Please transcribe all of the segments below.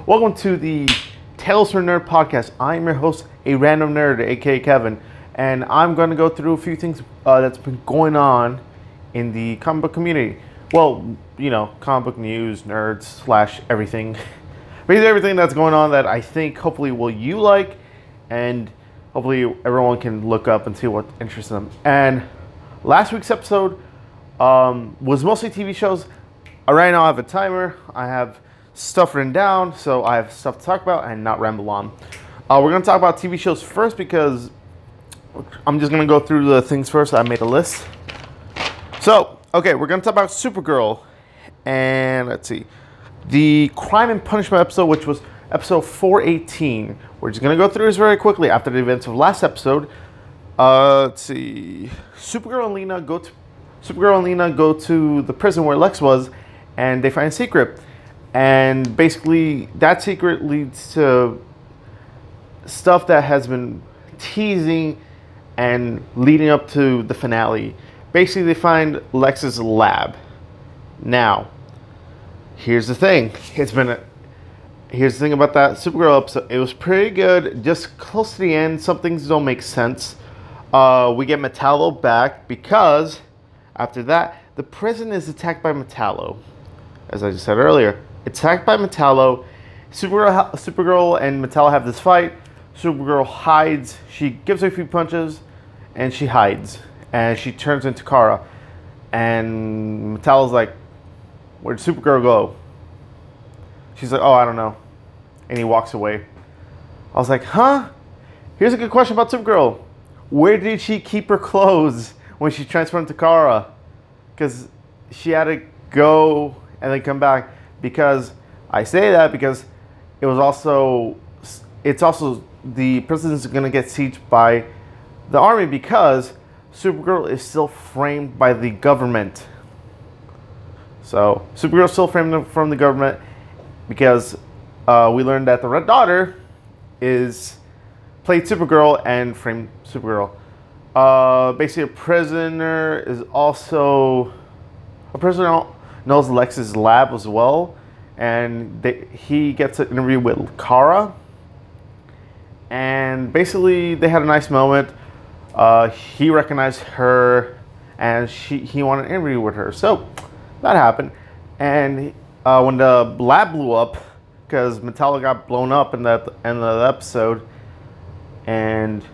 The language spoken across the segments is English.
Welcome to the Tales from Nerd podcast. I'm your host, a random nerd, aka Kevin, and I'm going to go through a few things that's been going on in the comic book community. Well, you know, comic book news, nerds, slash everything. Basically everything that's going on that I think hopefully you like, and hopefully everyone can look up and see what interests them. And last week's episode was mostly TV shows. Right now I have a timer. I have stuff written down, so I have stuff to talk about and not ramble on. We're going to talk about TV shows first because I'm just going to go through the things first. I made a list. So, okay, we're going to talk about Supergirl. And let's see. The Crime and Punishment episode, which was episode 418. We're just going to go through this very quickly after the events of last episode. Let's see. Supergirl and Lena go to the prison where Lex was, and they find a secret. And basically, that secret leads to stuff that has been teasing and leading up to the finale. Basically, they find Lex's lab. Now, here's the thing. Here's the thing about that Supergirl episode. It was pretty good. Just close to the end, some things don't make sense. We get Metallo back because after that, the prison is attacked by Metallo. As I just said earlier. Attacked by Metallo. Supergirl and Metallo have this fight. Supergirl hides. She gives her a few punches, and she hides. And she turns into Kara. And Metallo's like, "Where'd Supergirl go?" She's like, "Oh, I don't know." And he walks away. I was like, huh? Here's a good question about Supergirl. Where did she keep her clothes when she transformed to Kara? Because she had to go and then come back. Because I say that because it's also the prison is going to get sieged by the army because Supergirl is still framed by the government. So Supergirl is still framed from the government because we learned that the Red Daughter played Supergirl and framed Supergirl. Basically, a prisoner knows Lex's lab as well, and he gets an interview with Kara, and basically they had a nice moment. He recognized her, and he wanted an interview with her, so that happened. And when the lab blew up, because Metallo got blown up in the end of the episode, and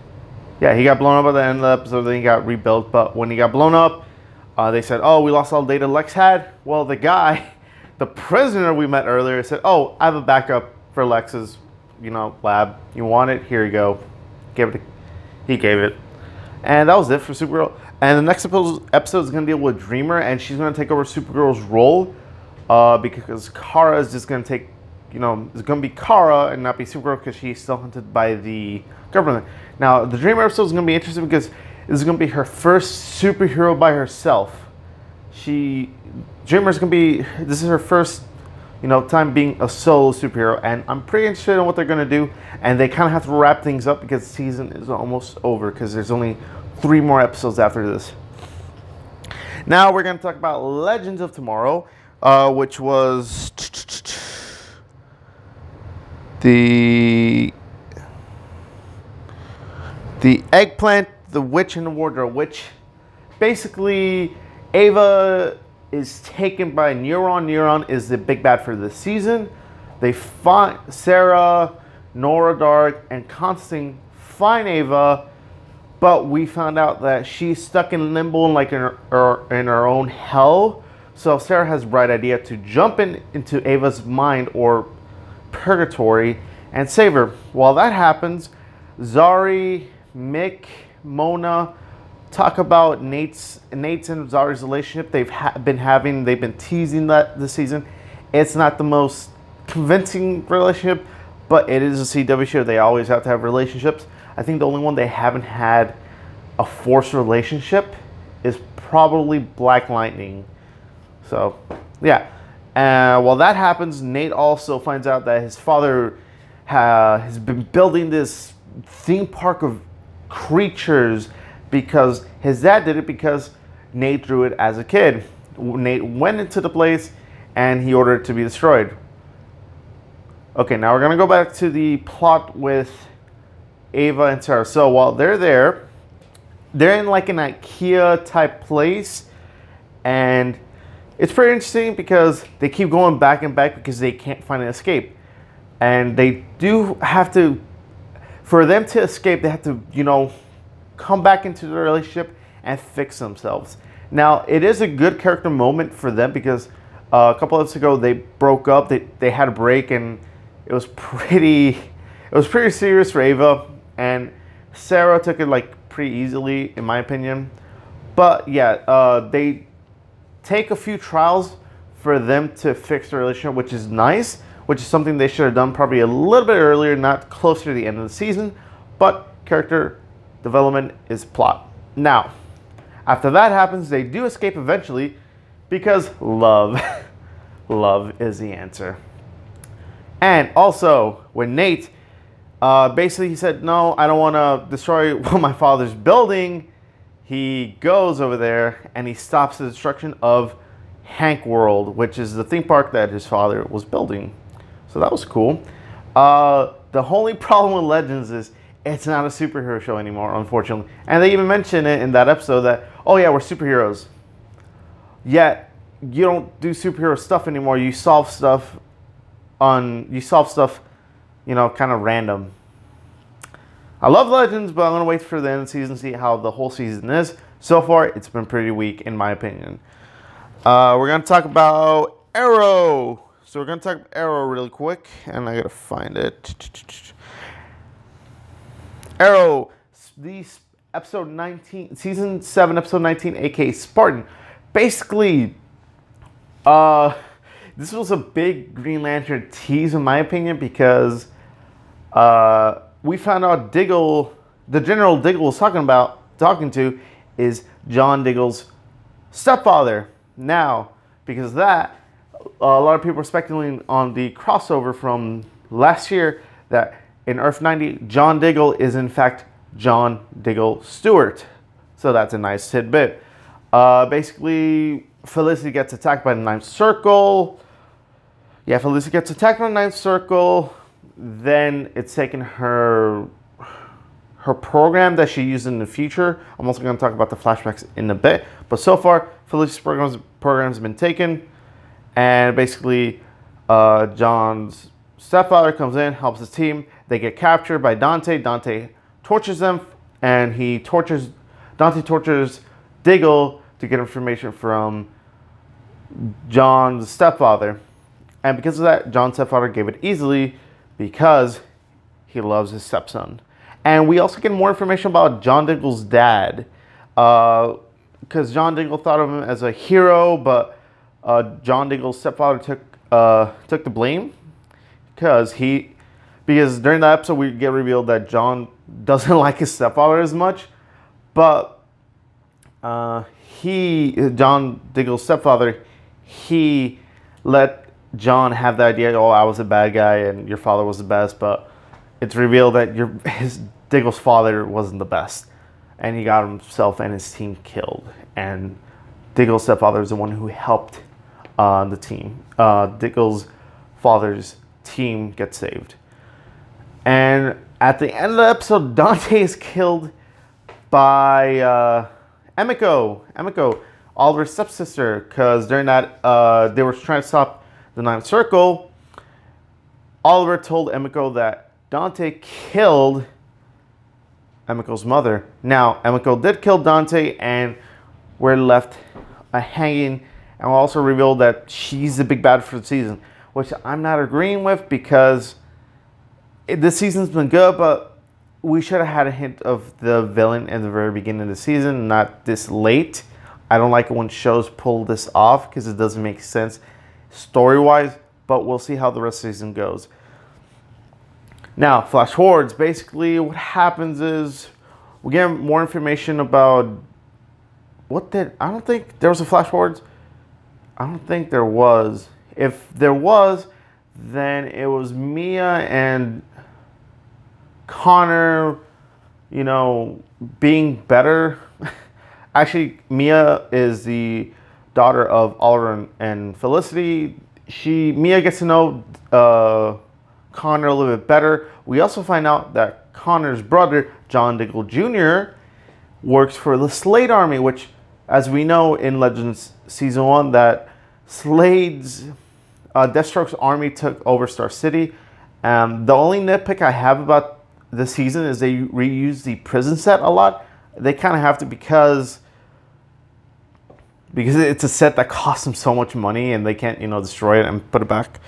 yeah, he got blown up at the end of the episode, then he got rebuilt. But when he got blown up, they said, "Oh, we lost all the data Lex had." Well, the prisoner we met earlier said, "Oh, I have a backup for Lex's, lab. You want it? Here you go." He gave it. And that was it for Supergirl. And the next episode is going to deal with Dreamer, and she's going to take over Supergirl's role because Kara is just going to take, it's going to be Kara and not be Supergirl because she's still hunted by the government. Now, the Dreamer episode is going to be interesting because this is going to be her first superhero by herself. This is her first, time being a solo superhero, and I'm pretty interested in what they're going to do, and they kind of have to wrap things up because the season is almost over because there's only 3 more episodes after this. Now we're going to talk about Legends of Tomorrow, which was the Eggplant, the Witch, and the Wardrobe, which basically Ava is taken by Neuron. Neuron is the big bad for this season. They find Sarah, Nora Dark, and Constantine find Ava, but we found out that she's stuck in limbo, like in her own hell. So Sarah has a bright idea to jump into Ava's mind or purgatory and save her. While that happens, Zari, Mick, Mona talk about Nate's and Zari's relationship they've been teasing that this season. It's not the most convincing relationship, but it is a CW show. They always have to have relationships. I think the only one they haven't had a forced relationship is probably Black Lightning. So, yeah. While that happens, Nate also finds out that his father has been building this theme park of creatures because his dad did it because Nate drew it as a kid. Nate went into the place and he ordered it to be destroyed. Okay, now we're gonna go back to the plot with Ava and Sarah. So while they're there, they're in like an IKEA type place, and it's pretty interesting because they keep going back and back because they can't find an escape, and they do have to. For them to escape, they have to, come back into the relationship and fix themselves. Now, it is a good character moment for them because a couple of months ago they broke up. They had a break, and it was pretty serious for Ava, and Sarah took it like pretty easily, in my opinion. But yeah, they take a few trials for them to fix the relationship, which is nice, which is something they should have done probably a little bit earlier, not closer to the end of the season. But character development is plot. Now, after that happens, they do escape eventually because love. Love is the answer. And also, when Nate, basically he said, no, I don't want to destroy my father's building, he goes over there and he stops the destruction of Hank World, which is the theme park that his father was building. So that was cool. The only problem with Legends is it's not a superhero show anymore, unfortunately. And they even mention it in that episode that, oh yeah, we're superheroes. Yet, you don't do superhero stuff anymore. You solve stuff, kind of random. I love Legends, but I'm going to wait for the end of the season to see how the whole season is. So far, it's been pretty weak, in my opinion. We're going to talk about Arrow. So we're going to talk about Arrow really quick, and I got to find it. Arrow, episode 19, season 7, episode 19, aka Spartan. Basically, this was a big Green Lantern tease, in my opinion, because we found out Diggle, the General Diggle was talking to, is John Diggle's stepfather. Now, because of that, a lot of people are speculating on the crossover from last year that in Earth 90, John Diggle is in fact John Diggle Stewart. So that's a nice tidbit. Basically, Felicity gets attacked by the Ninth Circle. Yeah, Felicity gets attacked by the Ninth Circle. Then it's taken her program that she used in the future. I'm also going to talk about the flashbacks in a bit. But so far, Felicity's program's been taken. And basically, John's stepfather comes in, helps his team. They get captured by Dante. Dante tortures them, and Dante tortures Diggle to get information from John's stepfather. And because of that, John's stepfather gave it easily because he loves his stepson. And we also get more information about John Diggle's dad. Because John Diggle thought of him as a hero, but John Diggle's stepfather took the blame. Because during that episode we get revealed that John doesn't like his stepfather as much. But John Diggle's stepfather, he let John have the idea, oh, I was a bad guy and your father was the best, but it's revealed that Diggle's father wasn't the best. And he got himself and his team killed. And Diggle's stepfather is the one who helped the team. Diggle's father's team gets saved. And at the end of the episode, Dante is killed by Emiko, Oliver's stepsister, because during that, they were trying to stop the Ninth Circle. Oliver told Emiko that Dante killed Emiko's mother. Now, Emiko did kill Dante, and we're left hanging, and we'll also reveal that she's the big bad for the season, which I'm not agreeing with because this season's been good, but we should have had a hint of the villain in the very beginning of the season, not this late. I don't like it when shows pull this off because it doesn't make sense story-wise, but we'll see how the rest of the season goes. Now, flash forwards. Basically, what happens is we get more information about I don't think there was a flash forwards. I don't think there was. If there was, then it was Mia and Connor, being better. Actually, Mia is the daughter of Oliver and Felicity. Mia gets to know Connor a little bit better. We also find out that Connor's brother, John Diggle Jr., works for the Slade Army, which, as we know in Legends Season 1, that Slade's Deathstroke's army took over Star City. The only nitpick I have about the season is they reuse the prison set a lot. They kind of have to because it's a set that costs them so much money and they can't, destroy it and put it back.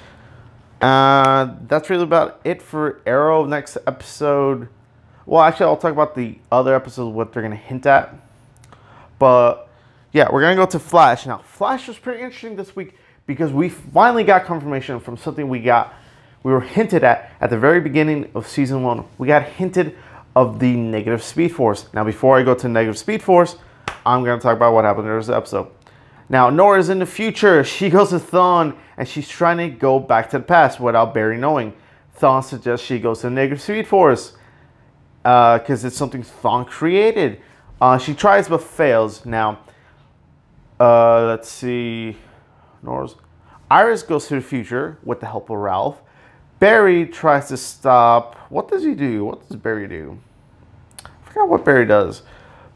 That's really about it for Arrow. Next episode, well, actually, I'll talk about the other episodes, what they're going to hint at. But yeah, we're going to go to Flash. Now, Flash was pretty interesting this week because we finally got confirmation from something we were hinted at the very beginning of season 1. We got hinted of the negative speed force. Now, before I go to negative speed force, I'm going to talk about what happened in this episode. Now, Nora's in the future. She goes to Thawne, and she's trying to go back to the past without Barry knowing. Thawne suggests she goes to negative speed force because it's something Thawne created. She tries but fails. Now, let's see. Iris goes to the future with the help of Ralph. Barry tries to stop. What does he do? What does Barry do? I forgot what Barry does.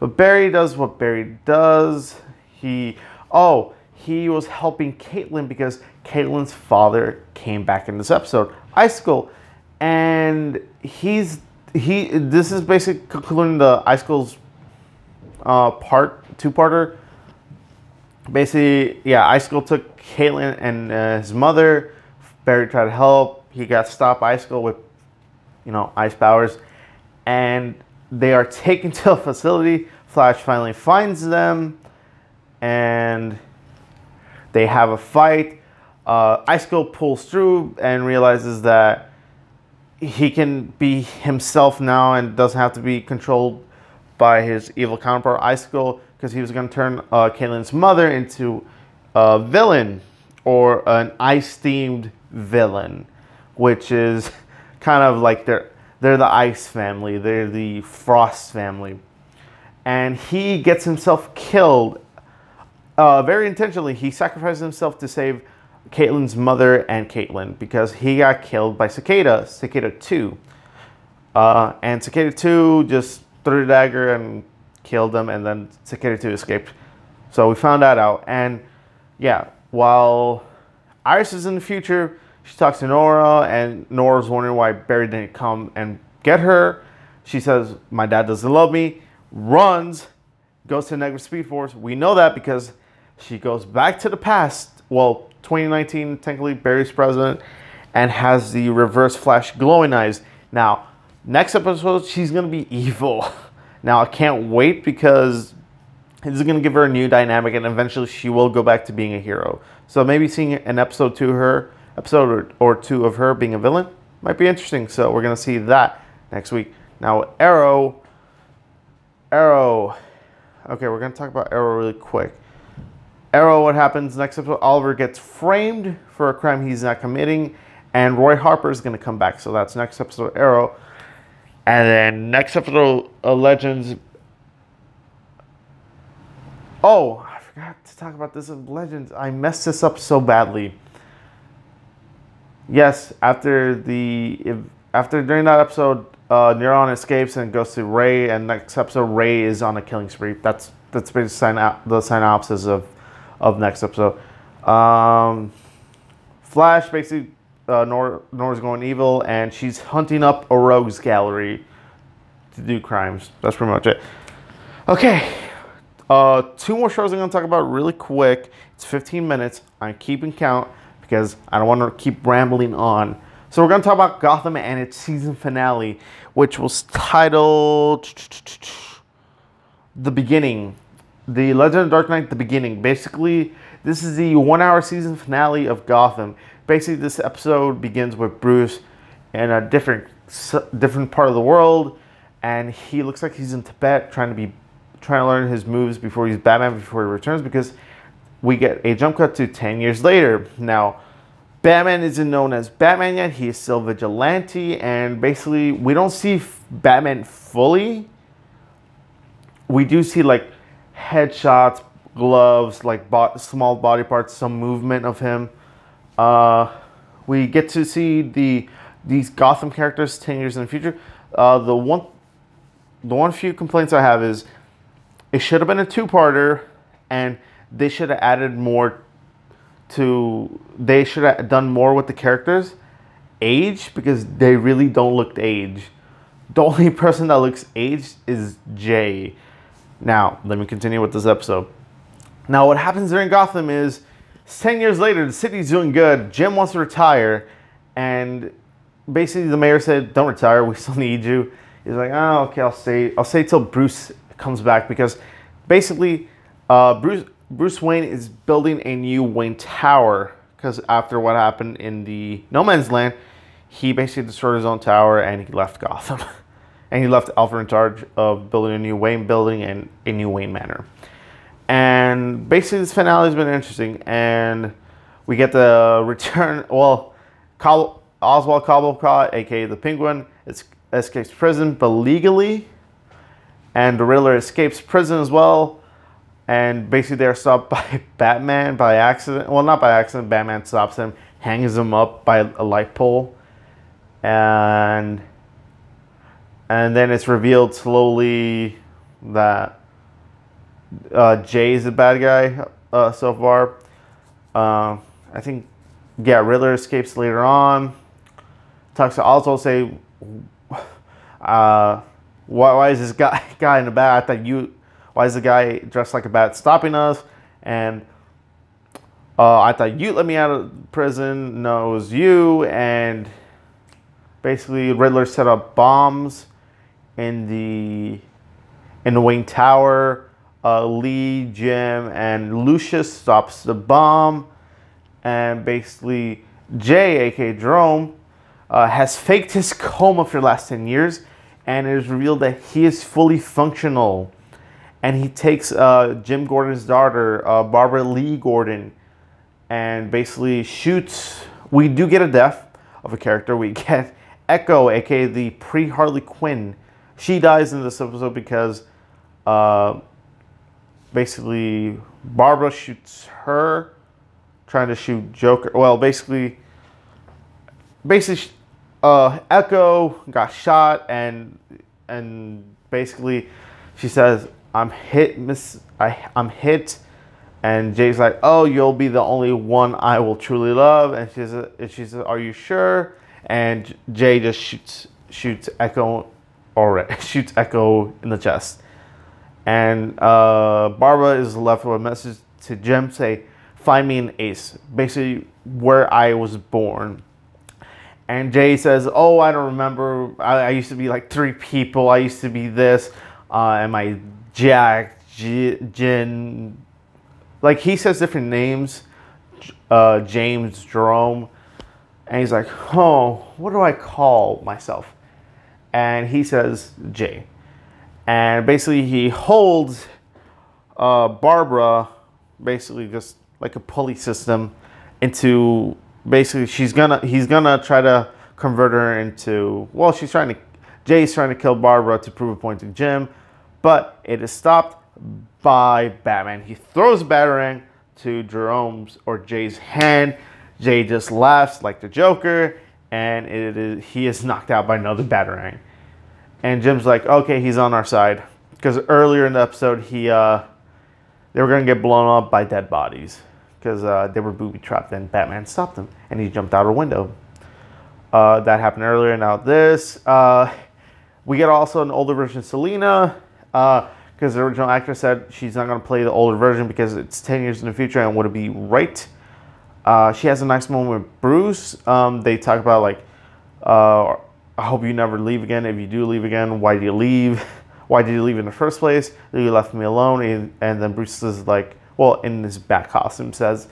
But Barry does what Barry does. He was helping Caitlin because Caitlin's father came back in this episode, Icicle, and this is basically concluding the Icicle's two-parter. Basically, yeah, Icicle took Caitlin and his mother. Barry tried to help. He got stopped Icicle with, ice powers. And they are taken to a facility. Flash finally finds them. And they have a fight. Icicle pulls through and realizes that he can be himself now and doesn't have to be controlled by his evil counterpart, Icicle, because he was going to turn Caitlin's mother into a villain, or an ice-themed villain, which is kind of like they're the Ice family, they're the Frost family. And he gets himself killed very intentionally. He sacrifices himself to save Caitlin's mother and Caitlin because he got killed by Cicada 2. And Cicada 2 just threw the dagger and killed him, and then Cicada 2 escaped. So we found that out. And yeah, while Iris is in the future, she talks to Nora, and Nora's wondering why Barry didn't come and get her. She says, "My dad doesn't love me," runs, goes to negative speed force. We know that because she goes back to the past. Well, 2019, technically Barry's president, and has the reverse Flash glowing eyes. Now, next episode, she's going to be evil. Now, I can't wait because this is going to give her a new dynamic, and eventually she will go back to being a hero. So maybe seeing an episode or two of her being a villain might be interesting. So we're going to see that next week. Now, Arrow. Okay, we're going to talk about Arrow really quick. Arrow, what happens next episode? Oliver gets framed for a crime he's not committing, and Roy Harper is going to come back. So that's next episode of Arrow. And then next episode of Legends. Oh, I forgot to talk about this in Legends. I messed this up so badly. Yes, during that episode, Neuron escapes and goes to Ray, and next episode Ray is on a killing spree. That's basically the synopsis of next episode. Flash, basically, Nora's going evil, and she's hunting up a rogues gallery to do crimes. That's pretty much it. Okay, 2 more shows I'm going to talk about really quick. It's 15 minutes. I'm keeping count because I don't want to keep rambling on. So we're going to talk about Gotham and its season finale, which was titled The Beginning. The Legend of Dark Knight, The Beginning. Basically, this is the 1-hour season finale of Gotham. Basically, this episode begins with Bruce in a different part of the world, and he looks like he's in Tibet trying to learn his moves before he's Batman, before he returns, because we get a jump cut to 10 years later. Now, Batman isn't known as Batman yet. He is still Vigilante, and basically, we don't see Batman fully. We do see, like, headshots, gloves, like small body parts, some movement of him. We get to see the these Gotham characters 10 years in the future. The one few complaints I have is it should have been a two-parter, and they should have added more they should have done more with the characters' age, because they really don't look aged. The only person that looks aged is Jay. Now, let me continue with this episode. Now, what happens during Gotham is 10 years later, the city's doing good. Jim wants to retire, and basically the mayor said, "Don't retire. We still need you." He's like, "Oh, okay, I'll stay till Bruce comes back," because basically, Bruce Wayne is building a new Wayne Tower, because after what happened in the No Man's Land, he basically destroyed his own tower and he left Gotham. And he left Alfred in charge of building a new Wayne building and a new Wayne Manor. And basically this finale has been interesting. And we get the return, well, Oswald Cobblepot, aka the Penguin, escapes prison, but legally. And the Riddler escapes prison as well. And basically they're stopped by Batman by accident. Well, not by accident. Batman stops him, hangs him up by a light pole. And then it's revealed slowly that Jay is the bad guy so far. I think, yeah, Riddler escapes later on. Talks to Oswald, say, why is this guy in the bat? Why is the guy dressed like a bat stopping us? And I thought you let me out of prison. No, it was you. And basically, Riddler set up bombs in the Wayne Tower. Lee, Jim, and Lucius stops the bomb. And basically, Jay, aka Jerome, has faked his coma for the last 10 years. And it is revealed that he is fully functional. And he takes Jim Gordon's daughter, Barbara Lee Gordon, and basically shoots. We do get a death of a character. We get Echo, aka the pre-Harley Quinn. She dies in this episode because basically Barbara shoots her, trying to shoot Joker. Well, basically Echo got shot, and basically she says, "I'm hit, Miss. I'm hit." And Jay's like, "Oh, you'll be the only one I will truly love." And she says, "Are you sure?" And Jay just shoots Echo, or shoots Echo in the chest. And Barbara is left with a message to Jim, say, "Find me an ace," basically where I was born. And Jay says, "Oh, I don't remember. I used to be like 3 people. I used to be this. Am I Jack, Jin?" Like, he says different names. James, Jerome. And he's like, "Oh, what do I call myself?" And he says Jay. And basically he holds Barbara, basically just like a pulley system, into basically he's gonna try to convert her into, well, Jay's trying to kill Barbara to prove a point to Jim, but it is stopped by Batman. He throws a batarang to Jerome's or Jay's hand. Jay just laughs like the Joker, and he is knocked out by another batarang. And Jim's like, "Okay, he's on our side," because earlier in the episode they were gonna get blown up by dead bodies because they were booby trapped, and Batman stopped them, and he jumped out a window. That happened earlier. Now this, we get also an older version of Selina, because the original actress said she's not going to play the older version because it's 10 years in the future and would it be right. She has a nice moment with Bruce. They talk about like, "I hope you never leave again. If you do leave again, why do you leave? Why did you leave in the first place? You left me alone." And then Bruce is like, well, in his bat costume, says,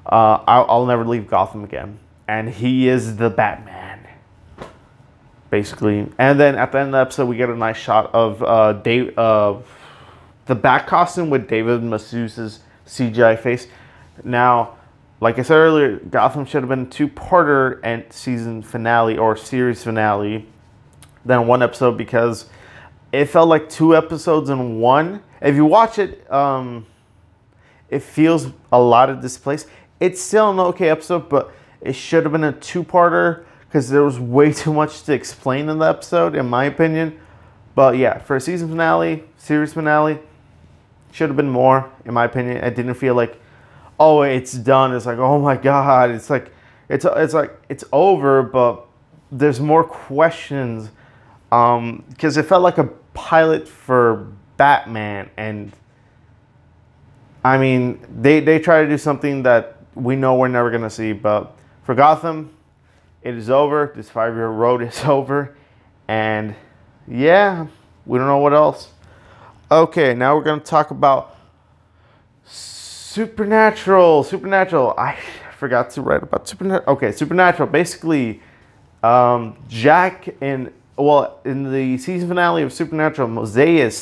I'll never leave Gotham again." And he is the Batman, basically. And then at the end of the episode, we get a nice shot of the bat costume with David Masus's CGI face. Now, like I said earlier, Gotham should have been a 2-parter and season finale or series finale than 1 episode, because it felt like 2 episodes in one. If you watch it, it feels a lot of displaced. It's still an okay episode, but it should have been a 2-parter, because there was way too much to explain in the episode, in my opinion. But yeah, for a season finale, series finale, should have been more, in my opinion. I didn't feel like, oh, it's done. It's like, oh my god, it's like it's over, but there's more questions. Because it felt like a pilot for Batman, and I mean, they try to do something that we know we're never gonna see. But for Gotham, it is over. This 5-year road is over, and yeah, we don't know what else. Okay, now we're gonna talk about Supernatural. I forgot to write about Supernatural. Okay, Supernatural. Basically, Jack in the season finale of Supernatural, Mosaic,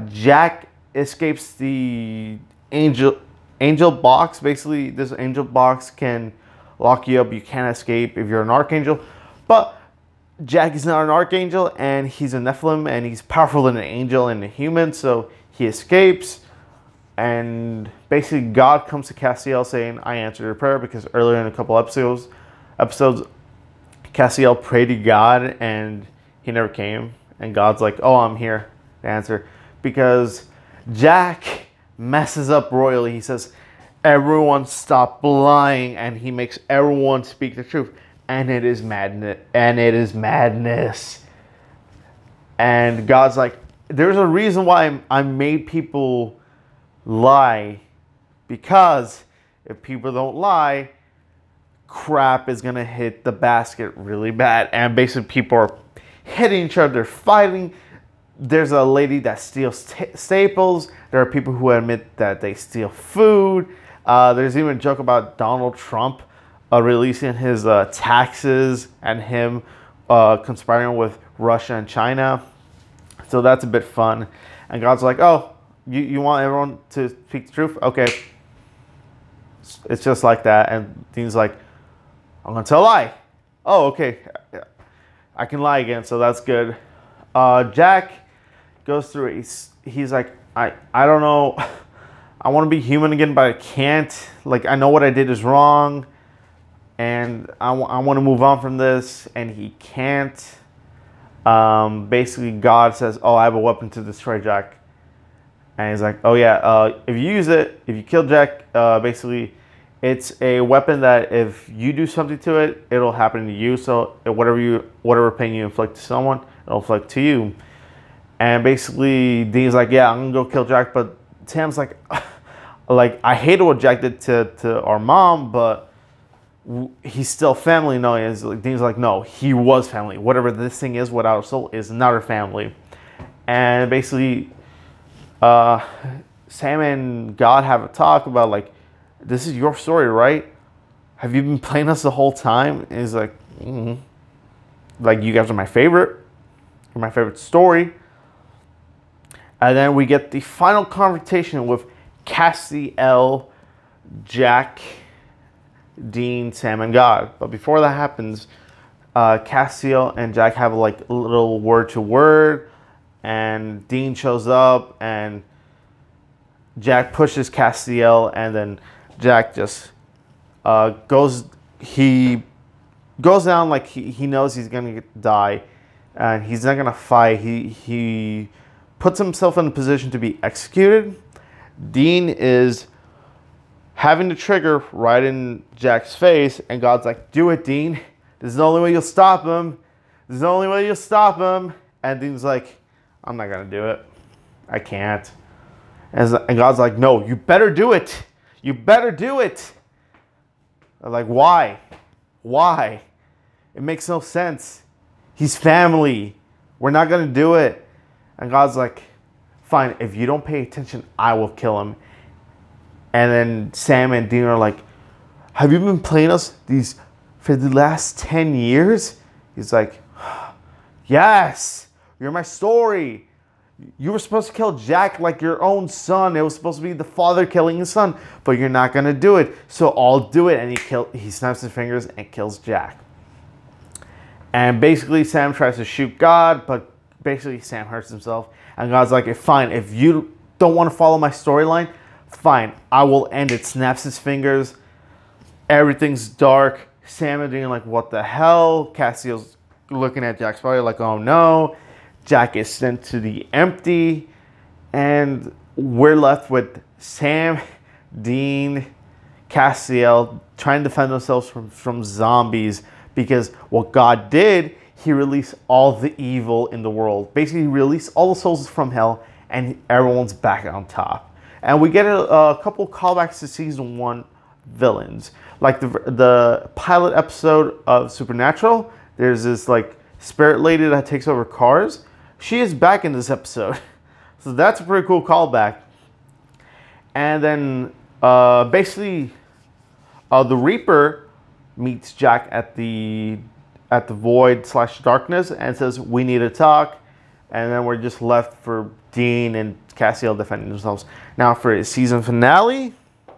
Jack escapes the angel box. Basically, this angel box can lock you up. You can't escape if you're an archangel. But Jack is not an archangel, and he's a Nephilim, and he's powerful than an angel and a human, so he escapes. And basically, God comes to Castiel saying, I answered your prayer, because earlier in a couple episodes, Castiel prayed to God, and he never came. And God's like, oh, I'm here to answer. Because Jack messes up royally. He says, everyone stop lying, and he makes everyone speak the truth. And it is madness. And God's like, there's a reason why I made people lie. Because if people don't lie, crap is going to hit the basket really bad. And basically people are hitting each other, fighting. There's a lady that steals staples. There are people who admit that they steal food. There's even a joke about Donald Trump releasing his taxes and him conspiring with Russia and China. So that's a bit fun. And God's like, oh, you want everyone to speak the truth? Okay. It's just like that. And Dean's like, I'm going to tell a lie. Oh, okay. I can lie again, so that's good. Jack goes through it. He's like, I don't know. I want to be human again, but I can't. Like, I know what I did is wrong. And I want to move on from this, and he can't. Basically, God says, oh, I have a weapon to destroy Jack. And he's like, oh, yeah, if you use it, if you kill Jack, basically, it's a weapon that if you do something to it, it'll happen to you. So whatever pain you inflict to someone, it'll inflict to you. And basically, Dean's like, yeah, I'm going to go kill Jack. But Sam's like, I hated what Jack did to our mom, but he's still family. No, Dean's like, no, he was family. Whatever this thing is without a soul is not our family. And basically, Sam and God have a talk about, like, this is your story, right? Have you been playing us the whole time? And he's like, like, you guys are my favorite. You're my favorite story. And then we get the final confrontation with Castiel, Jack, Dean, Sam, and God. But before that happens, Castiel and Jack have like a little word to word, and Dean shows up, and Jack pushes Castiel, and then Jack just goes down like he knows he's gonna die, and he's not gonna fight. He puts himself in a position to be executed. Dean is having the trigger right in Jack's face, and God's like, do it, Dean. This is the only way you'll stop him. This is the only way you'll stop him. And Dean's like, I'm not going to do it. I can't. And God's like, no, you better do it. You better do it. I'm like, why? Why? It makes no sense. He's family. We're not going to do it. And God's like, fine, if you don't pay attention, I will kill him. And then Sam and Dean are like, have you been playing us for the last 10 years? He's like, yes, you're my story. You were supposed to kill Jack like your own son. It was supposed to be the father killing his son, but you're not going to do it. So I'll do it. And he snaps his fingers and kills Jack. And basically Sam tries to shoot God, but basically Sam hurts himself. And God's like, fine, if you don't want to follow my storyline, fine, I will end it. Snaps his fingers. Everything's dark. Sam and Dean like, what the hell? Cassie's looking at Jack's body like, oh no. Jack is sent to the empty. And we're left with Sam, Dean, Castiel trying to defend themselves from zombies, because what God did, he released all the evil in the world. Basically, he released all the souls from hell, and everyone's back on top. And we get a couple callbacks to season 1 villains. Like the pilot episode of Supernatural, there's this like spirit lady that takes over cars. She is back in this episode. So that's a pretty cool callback. And then basically the Reaper meets Jack at the void/darkness and says, we need to talk. And then we're just left for Dean and Castiel defending themselves. Now for his season finale,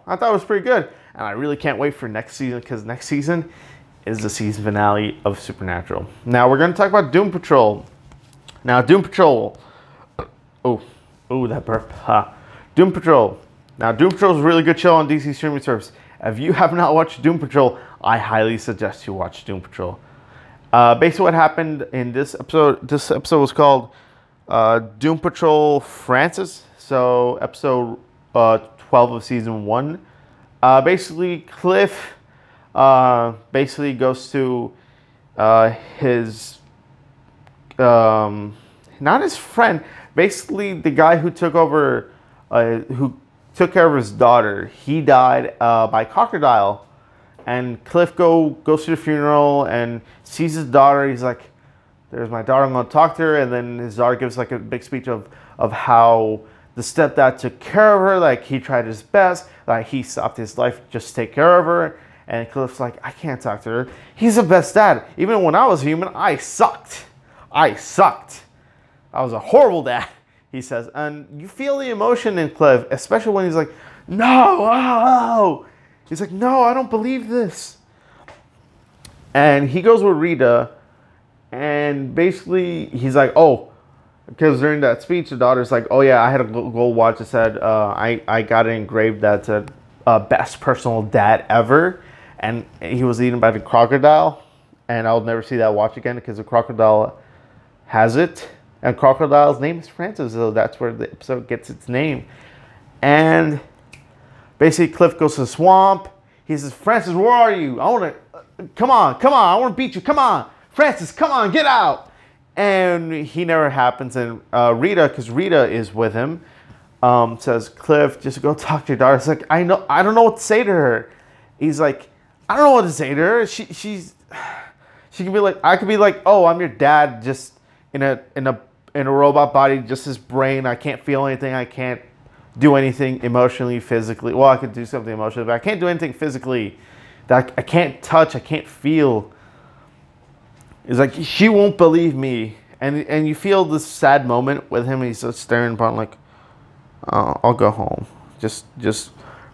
I thought it was pretty good. And I really can't wait for next season, because next season is the season finale of Supernatural. Now we're going to talk about Doom Patrol. Now Doom Patrol. Oh, that burp. Doom Patrol. Now Doom Patrol is a really good show on DC streaming service. If you have not watched Doom Patrol, I highly suggest you watch Doom Patrol. Basically what happened in this episode was called Doom Patrol Francis. So episode 12 of season 1. Basically Cliff basically goes to his not his friend, basically the guy who took over who took care of his daughter. He died by crocodile. And Cliff goes to the funeral and sees his daughter. He's like, there's my daughter, I'm going to talk to her. And then his daughter gives like a big speech of how the stepdad took care of her. Like he tried his best. Like he stopped his life just to take care of her. And Cliff's like, I can't talk to her. He's the best dad. Even when I was human, I sucked. I was a horrible dad, he says. And you feel the emotion in Cliff, especially when he's like, no, oh. He's like, no, I don't believe this. And he goes with Rita, and basically he's like, oh, because during that speech, the daughter's like, oh yeah, I had a gold watch that said, I got it engraved that said, best personal dad ever. And he was eaten by the crocodile, and I'll never see that watch again because the crocodile has it. And crocodile's name is Francis, so that's where the episode gets its name. And basically, Cliff goes to the swamp. He says, Francis, where are you? I want to, come on, I want to beat you. Come on, Francis, come on, get out. And he never happens. And Rita, because Rita is with him, says, Cliff, just go talk to your daughter. It's like, I don't know what to say to her. He's like, I don't know what to say to her. She can be like, I could be like, oh, I'm your dad, just in a robot body, just his brain. I can't feel anything. I can't do anything emotionally, physically. Well, I could do something emotionally, but I can't do anything physically. That I can't touch, I can't feel. It's like, she won't believe me. And you feel this sad moment with him, and he's just staring upon like, oh, I'll go home. Just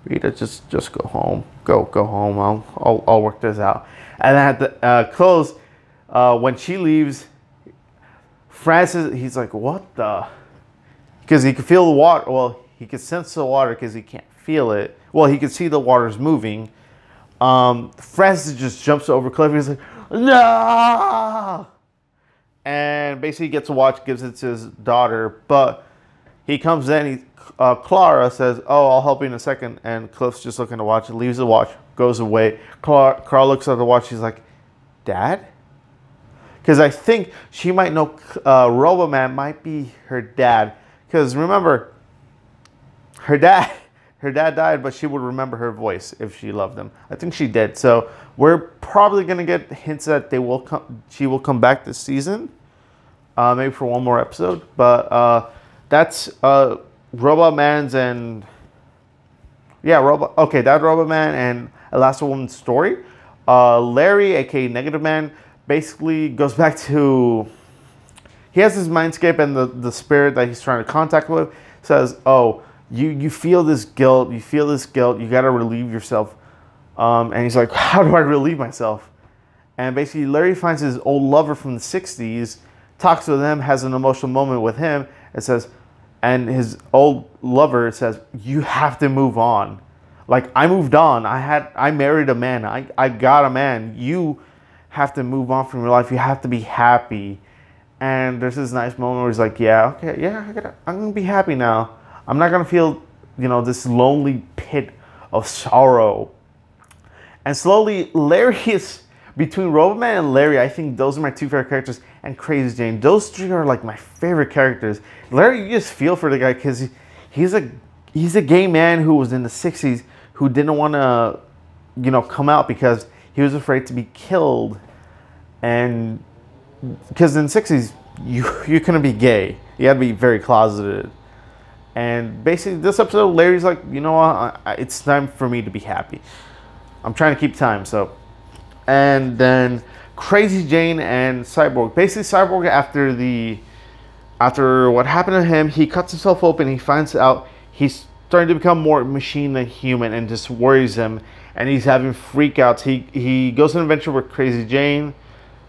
Rita, just go home. Go home. I'll work this out. And then at the close, when she leaves, Francis, he's like, what the? Because he could feel the water. Well, he could sense the water because he can't feel it. Well, he could see the water's moving. Francis just jumps over Cliff. He's like, no! And basically gets a watch, gives it to his daughter. But he comes in, Clara says, oh, I'll help you in a second. And Cliff's just looking at the watch, leaves the watch, goes away. Clara looks at the watch. She's like, Dad? Because I think she might know Roboman might be her dad. Because remember, her dad died, but she would remember her voice if she loved him. I think she did. So we're probably going to get hints that she will come back this season. Maybe for one more episode. But that's Robot Man's and... Yeah, that Robot Man and Elastigirl's story. Larry, aka Negative Man, basically goes back to... He has his mindscape, and the spirit that he's trying to contact with says, oh, you feel this guilt, you got to relieve yourself. And he's like, how do I relieve myself? And basically Larry finds his old lover from the 60s, talks to them, has an emotional moment with him, and his old lover says, you have to move on. Like, I moved on. I married a man. I got a man. You have to move on from your life. You have to be happy. And there's this nice moment where he's like, yeah, okay, yeah, I'm gonna be happy now. I'm not gonna feel, this lonely pit of sorrow. And slowly, Larry is between Robotman and Larry. I think those are my two favorite characters, and Crazy Jane. Those three are like my favorite characters. Larry, you just feel for the guy because he's a gay man who was in the '60s who didn't want to, come out because he was afraid to be killed, and because in the '60s you couldn't be gay. You had to be very closeted. And basically, this episode, Larry's like, you know what? It's time for me to be happy. I'm trying to keep time, so. And then Crazy Jane and Cyborg. Basically, Cyborg, after what happened to him, he cuts himself open. He finds out he's starting to become more machine than human, and just worries him. And he's having freakouts. He goes on an adventure with Crazy Jane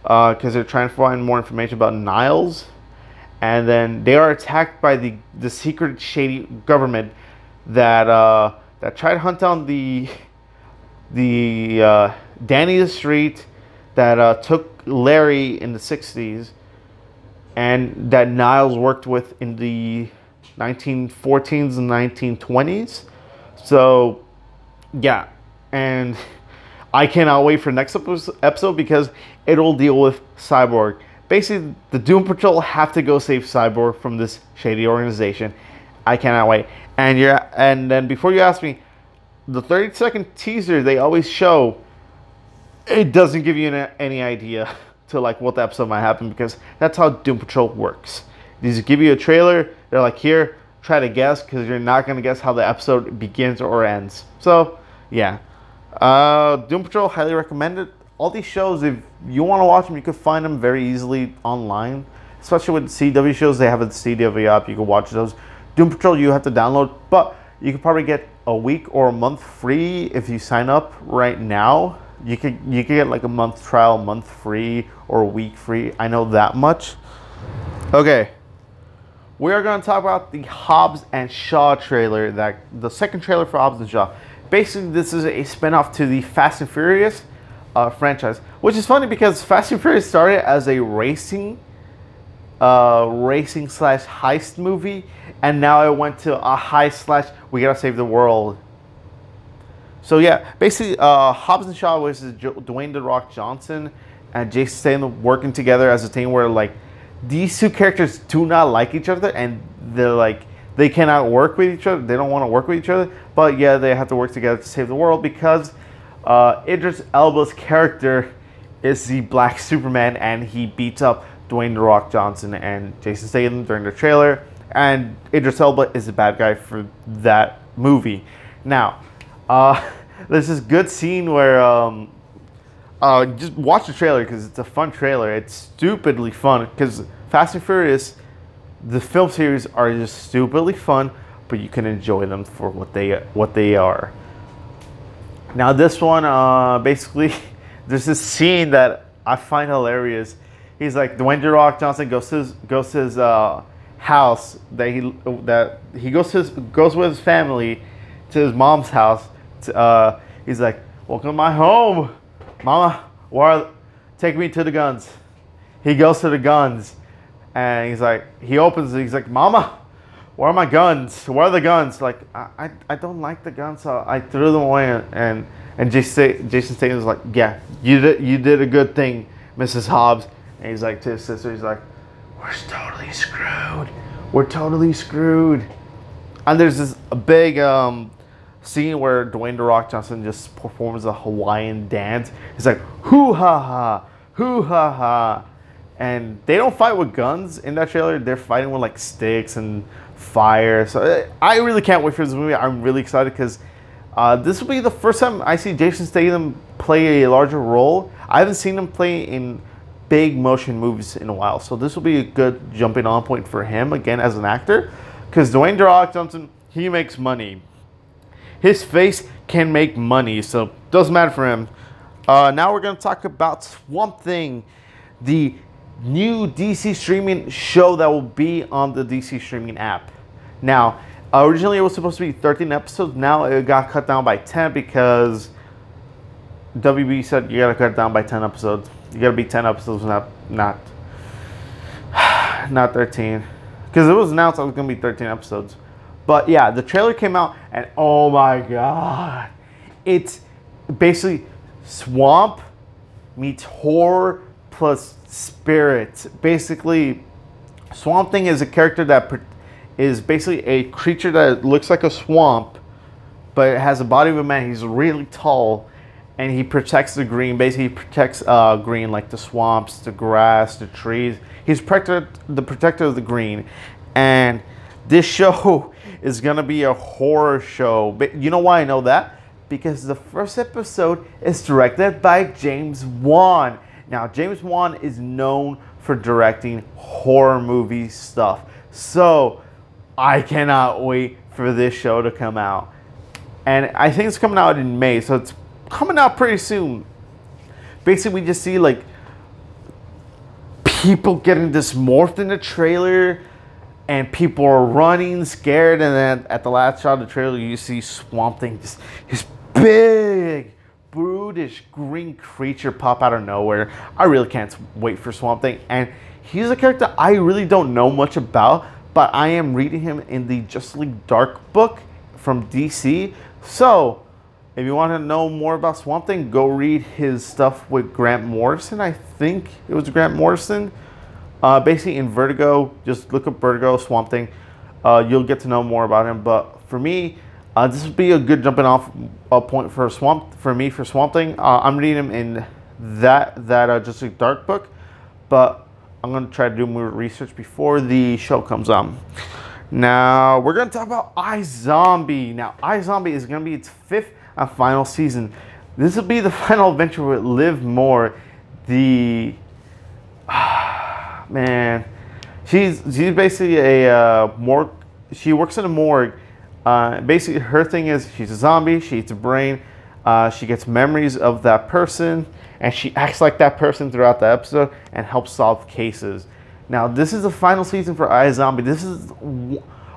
because they're trying to find more information about Niles. And then they are attacked by the secret shady government that tried to hunt down the Danny the Street that took Larry in the '60s, and that Niles worked with in the 1914s and 1920s. So yeah, and I cannot wait for next episode because it'll deal with Cyborg. Basically, the Doom Patrol have to go save Cyborg from this shady organization. I cannot wait. And then before you ask me, the 30-second teaser they always show, it doesn't give you any idea to like what the episode might happen, because that's how Doom Patrol works. They just give you a trailer. They're like, here, try to guess, because you're not gonna guess how the episode begins or ends. So yeah, Doom Patrol, highly recommended. All these shows, if you want to watch them, you can find them very easily online. Especially with CW shows, they have a CW app. You can watch those. Doom Patrol, you have to download, but you could probably get a week or a month free if you sign up right now. You could get like a month trial, month free, or a week free. I know that much. Okay, we are going to talk about the Hobbs and Shaw trailer, the second trailer for Hobbs and Shaw. Basically, this is a spinoff to the Fast and Furious franchise, which is funny because Fast and Furious started as a racing slash heist movie, and now it went to a heist slash we gotta save the world. So yeah, basically, Hobbs and Shaw was Dwayne "The Rock" Johnson and Jason Statham working together as a team where like these two characters do not like each other, and they're like they cannot work with each other. They don't want to work with each other, but yeah, they have to work together to save the world because Idris Elba's character is the Black Superman, and he beats up Dwayne "The Rock" Johnson and Jason Statham during the trailer, and Idris Elba is the bad guy for that movie. Now, there's this good scene where just watch the trailer because it's a fun trailer. It's stupidly fun because Fast and Furious, the film series, are just stupidly fun, but you can enjoy them for what they are. Now this one, basically, there's this scene that I find hilarious. He's like, Dwayne "The Rock" Johnson goes to his house that he goes with his family to his mom's house. He's like, welcome to my home, Mama. Take me to the guns. He goes to the guns, and he's like, he's like, Mama, where are my guns? Where are the guns? Like, I don't like the guns, so I threw them away. And Jason Statham's like, yeah, you did a good thing, Mrs. Hobbs. And he's like to his sister, he's like, we're totally screwed. We're totally screwed. And there's this big scene where Dwayne "The Rock" Johnson just performs a Hawaiian dance. He's like, hoo ha ha, hoo ha ha. And they don't fight with guns in that trailer. They're fighting with like sticks and fire. So I really can't wait for this movie. I'm really excited because this will be the first time I see Jason Statham play a larger role. I haven't seen him play in big motion movies in a while. So this will be a good jumping on point for him again as an actor. Because Dwayne "The Rock" Johnson, he makes money. His face can make money, so it doesn't matter for him. Now we're going to talk about Swamp Thing, the new DC streaming show that will be on the DC streaming app. Now, Originally, it was supposed to be 13 episodes. Now it got cut down by 10 because WB said you gotta cut it down by 10 episodes. You gotta be 10 episodes, not 13. Because it was announced it was gonna be 13 episodes. But yeah, the trailer came out, and oh my god, it's basically swamp meets horror plus spirits. Basically, Swamp Thing is a character that is basically a creature that looks like a swamp, but it has the body of a man. He's really tall, and he protects the green. Basically, he protects green, like the swamps, the grass, the trees. He's the protector of the green. And this show is going to be a horror show. But you know why I know that? Because the first episode is directed by James Wan. Now, James Wan is known for directing horror movie stuff. So, I cannot wait for this show to come out. And I think it's coming out in May, so it's coming out pretty soon. Basically, we just see like people getting dysmorphed in the trailer, and people are running scared, and then at the last shot of the trailer, you see Swamp Thing, just his big, brutish green creature pop out of nowhere. I really can't wait for Swamp Thing, and he's a character I really don't know much about, but I am reading him in the Justice League Dark book from DC. So, if you want to know more about Swamp Thing, go read his stuff with Grant Morrison. I think it was Grant Morrison. Basically, in Vertigo, just look up Vertigo, Swamp Thing. You'll get to know more about him. But for me, this would be a good jumping off point for Swamp Thing. I'm reading him in that Justice League Dark book, but I'm gonna try to do more research before the show comes on. Now we're gonna talk about iZombie. Now iZombie is gonna be its 5th and final season. This will be the final adventure with Liv Moore. The man, she's basically a morgue. She works in a morgue. Basically, her thing is she's a zombie. She eats a brain. She gets memories of that person, and she acts like that person throughout the episode and helps solve cases. Now, this is the final season for iZombie. This is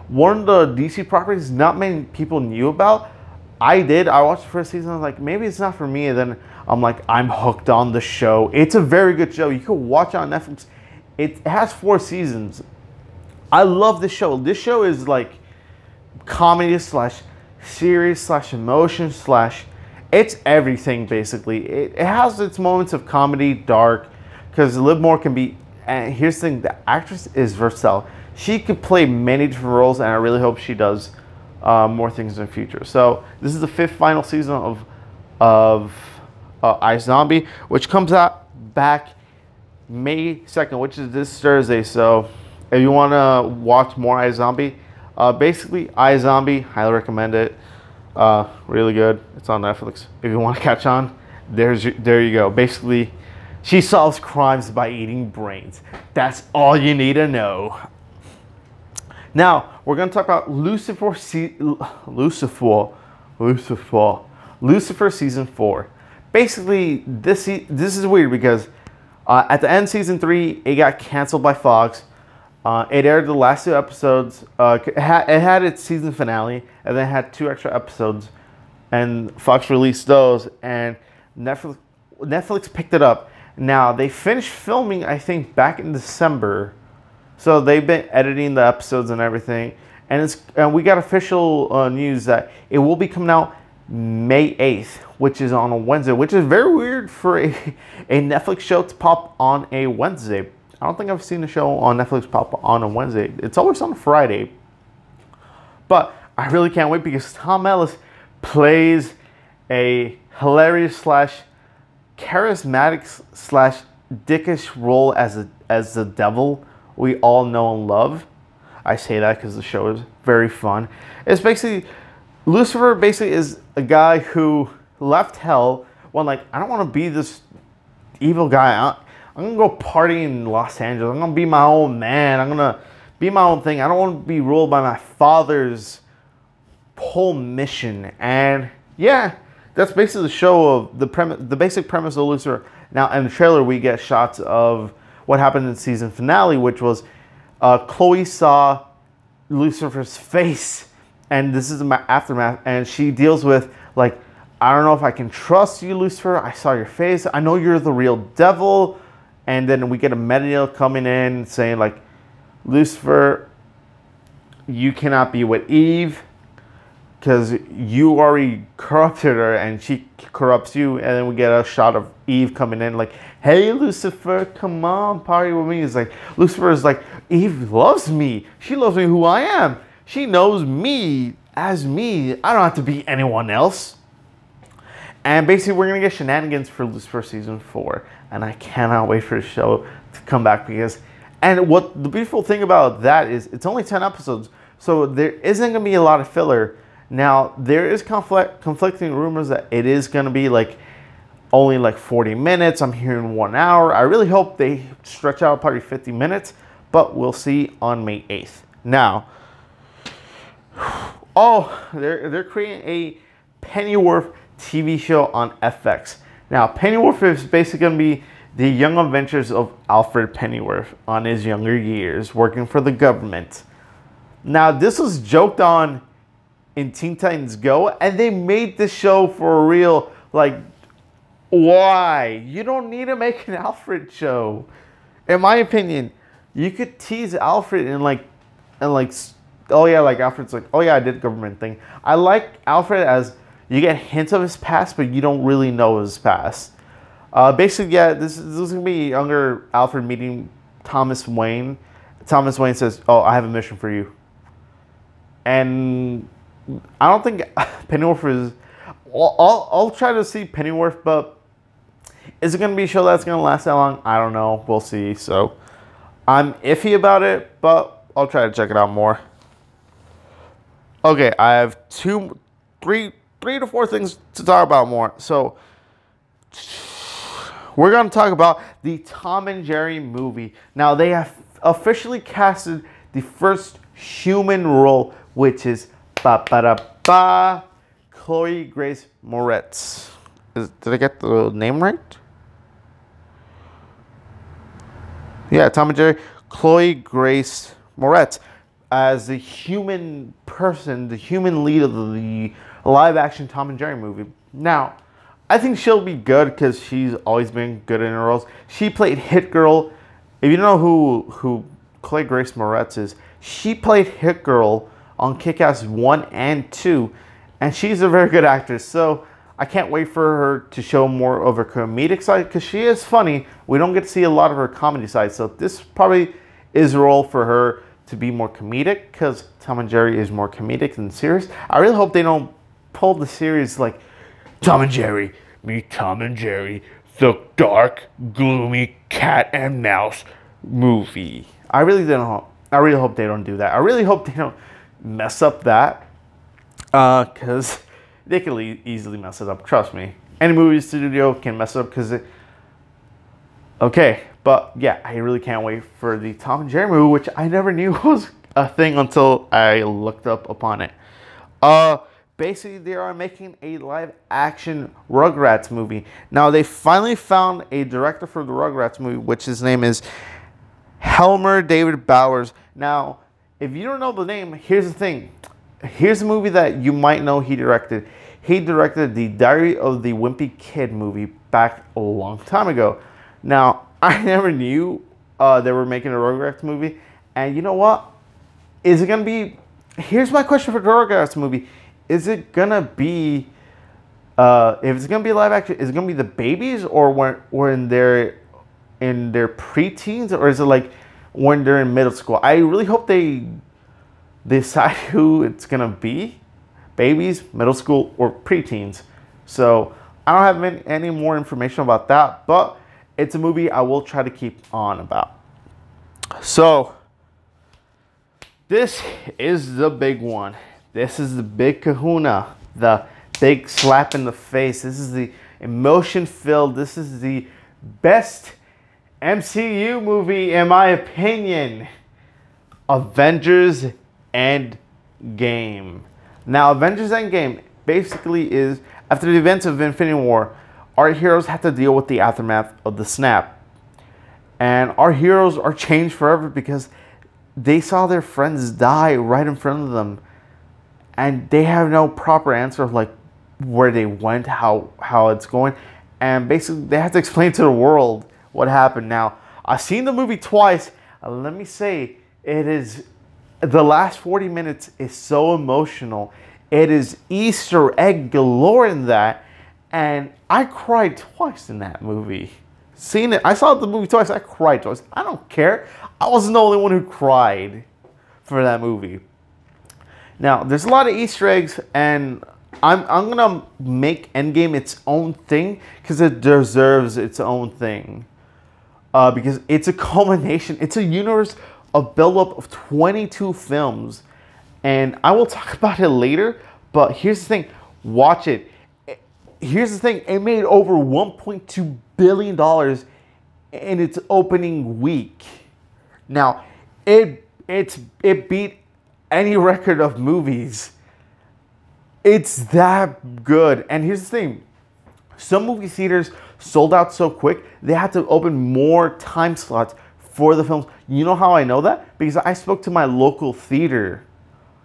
one of the DC properties not many people knew about. I did. I watched the first season. I was like, maybe it's not for me. And then I'm like, I'm hooked on the show. It's a very good show. You can watch it on Netflix. It has 4 seasons. I love this show. This show is like comedy / serious / emotion / it's everything basically. It has its moments of comedy, dark, because Liv Moore can be. And here's the thing: the actress is versatile. She could play many different roles, and I really hope she does more things in the future. So this is the 5th final season of iZombie, which comes out back May 2nd, which is this Thursday. So if you want to watch more iZombie, basically iZombie, highly recommend it. Really good. It's on Netflix. If you want to catch on, there you go. Basically, she solves crimes by eating brains. That's all you need to know. Now we're going to talk about Lucifer season 4. Basically, this is weird because at the end of season 3, it got canceled by Fox. It aired the last 2 episodes. It had its season finale, and then it had 2 extra episodes, and Fox released those, and Netflix picked it up. Now, they finished filming, I think, back in December, so they've been editing the episodes and everything, and we got official news that it will be coming out May 8th, which is on a Wednesday, which is very weird for a Netflix show to pop on a Wednesday. I don't think I've seen a show on Netflix pop on a Wednesday. It's always on a Friday. But I really can't wait because Tom Ellis plays a hilarious / charismatic / dickish role as the devil we all know and love. I say that because the show is very fun. It's basically, Lucifer basically is a guy who left hell when like, I don't want to be this evil guy. I'm going to go party in Los Angeles. I'm going to be my own man. I'm going to be my own thing. I don't want to be ruled by my father's whole mission. And yeah, that's basically the show of the basic premise of Lucifer. Now, in the trailer, we get shots of what happened in the season finale, which was Chloe saw Lucifer's face and this is the aftermath, and she deals with like, I don't know if I can trust you, Lucifer. I saw your face. I know you're the real devil. And then we get a Medial coming in saying like, Lucifer, you cannot be with Eve because you already corrupted her and she corrupts you. And then we get a shot of Eve coming in like, hey, Lucifer, come on, party with me. It's like, Lucifer is like, Eve loves me. She loves me who I am. She knows me as me. I don't have to be anyone else. And basically, we're going to get shenanigans for Lucifer Season 4. And I cannot wait for the show to come back because... And what the beautiful thing about that is it's only 10 episodes. So there isn't going to be a lot of filler. Now, there is conflicting rumors that it is going to be like only like 40 minutes. I'm hearing 1 hour. I really hope they stretch out probably 50 minutes. But we'll see on May 8th. Now... Oh, they're creating a Pennyworth TV show on FX. Now, Pennyworth is basically going to be the young adventures of Alfred Pennyworth on his younger years, working for the government. Now, this was joked on in Teen Titans Go, and they made this show for real. Like, why? You don't need to make an Alfred show. In my opinion, you could tease Alfred and oh yeah, like Alfred's like, oh yeah, I did a government thing. I like Alfred as you get hints of his past, but you don't really know his past. Basically, yeah, this is gonna be younger Alfred meeting Thomas Wayne. Thomas Wayne says, oh, I have a mission for you. And I don't think Pennyworth is... I'll try to see Pennyworth, but is it gonna be a show that's gonna last that long? I don't know. We'll see. So I'm iffy about it, but I'll try to check it out more. Okay, I have three to four things to talk about more. So we're going to talk about the Tom and Jerry movie. Now, they have officially casted the first human role, which is Chloe Grace Moretz. Did I get the name right? Yeah, Tom and Jerry. Chloe Grace Moretz as the human person, the human lead of the live-action Tom and Jerry movie. Now, I think she'll be good because she's always been good in her roles. She played Hit Girl. If you don't know who Chloe Grace Moretz is, she played Hit Girl on Kick-Ass 1 and 2, and she's a very good actress. So I can't wait for her to show more of her comedic side because she is funny. We don't get to see a lot of her comedy side, so this probably is a role for her to be more comedic because Tom and Jerry is more comedic than serious. I really hope they don't pull the series like Tom and Jerry, meet Tom and Jerry, the dark, gloomy cat and mouse movie. I really hope they don't do that. I really hope they don't mess up that because they can easily mess it up. Trust me. Any movie studio can mess it up because it... Okay, but yeah, I really can't wait for the Tom and Jerry movie, which I never knew was a thing until I looked up upon it. Basically, they are making a live-action Rugrats movie. Now, they finally found a director for the Rugrats movie, which his name is Helmer David Bowers. Now, if you don't know the name, here's the thing. Here's a movie that you might know he directed. He directed the Diary of the Wimpy Kid movie back a long time ago. Now, I never knew they were making a Rugrats movie. And you know what? Is it going to be... Here's my question for the Rugrats movie. Is it going to be... if it's going to be live action, is it going to be the babies or when they're in their preteens? Or is it like when they're in middle school? I really hope they decide who it's going to be. Babies, middle school, or preteens. So, I don't have any more information about that. But... it's a movie I will try to keep on about. So, this is the big one. This is the big kahuna. The big slap in the face. This is the emotion-filled. This is the best MCU movie, in my opinion. Avengers Endgame. Now, Avengers Endgame basically is, after the events of Infinity War, our heroes have to deal with the aftermath of the snap. And our heroes are changed forever because they saw their friends die right in front of them. and they have no proper answer of like where they went, how it's going, and basically they have to explain to the world what happened. Now, I've seen the movie twice. Let me say, it is the last 40 minutes is so emotional. It is Easter egg galore in that, and I cried twice in that movie. Seen it, I saw the movie twice. I cried twice. I don't care. I wasn't the only one who cried for that movie. Now, there's a lot of Easter eggs, and I'm gonna make Endgame its own thing because it deserves its own thing. Because it's a culmination. It's a universe of build-up of 22 films, and I will talk about it later. But here's the thing: watch it. Here's the thing: it made over $1.2 billion in its opening week. Now, it beat any record of movies. It's that good. And here's the thing: some movie theaters sold out so quick, they had to open more time slots for the films. You know how I know that? Because I spoke to my local theater.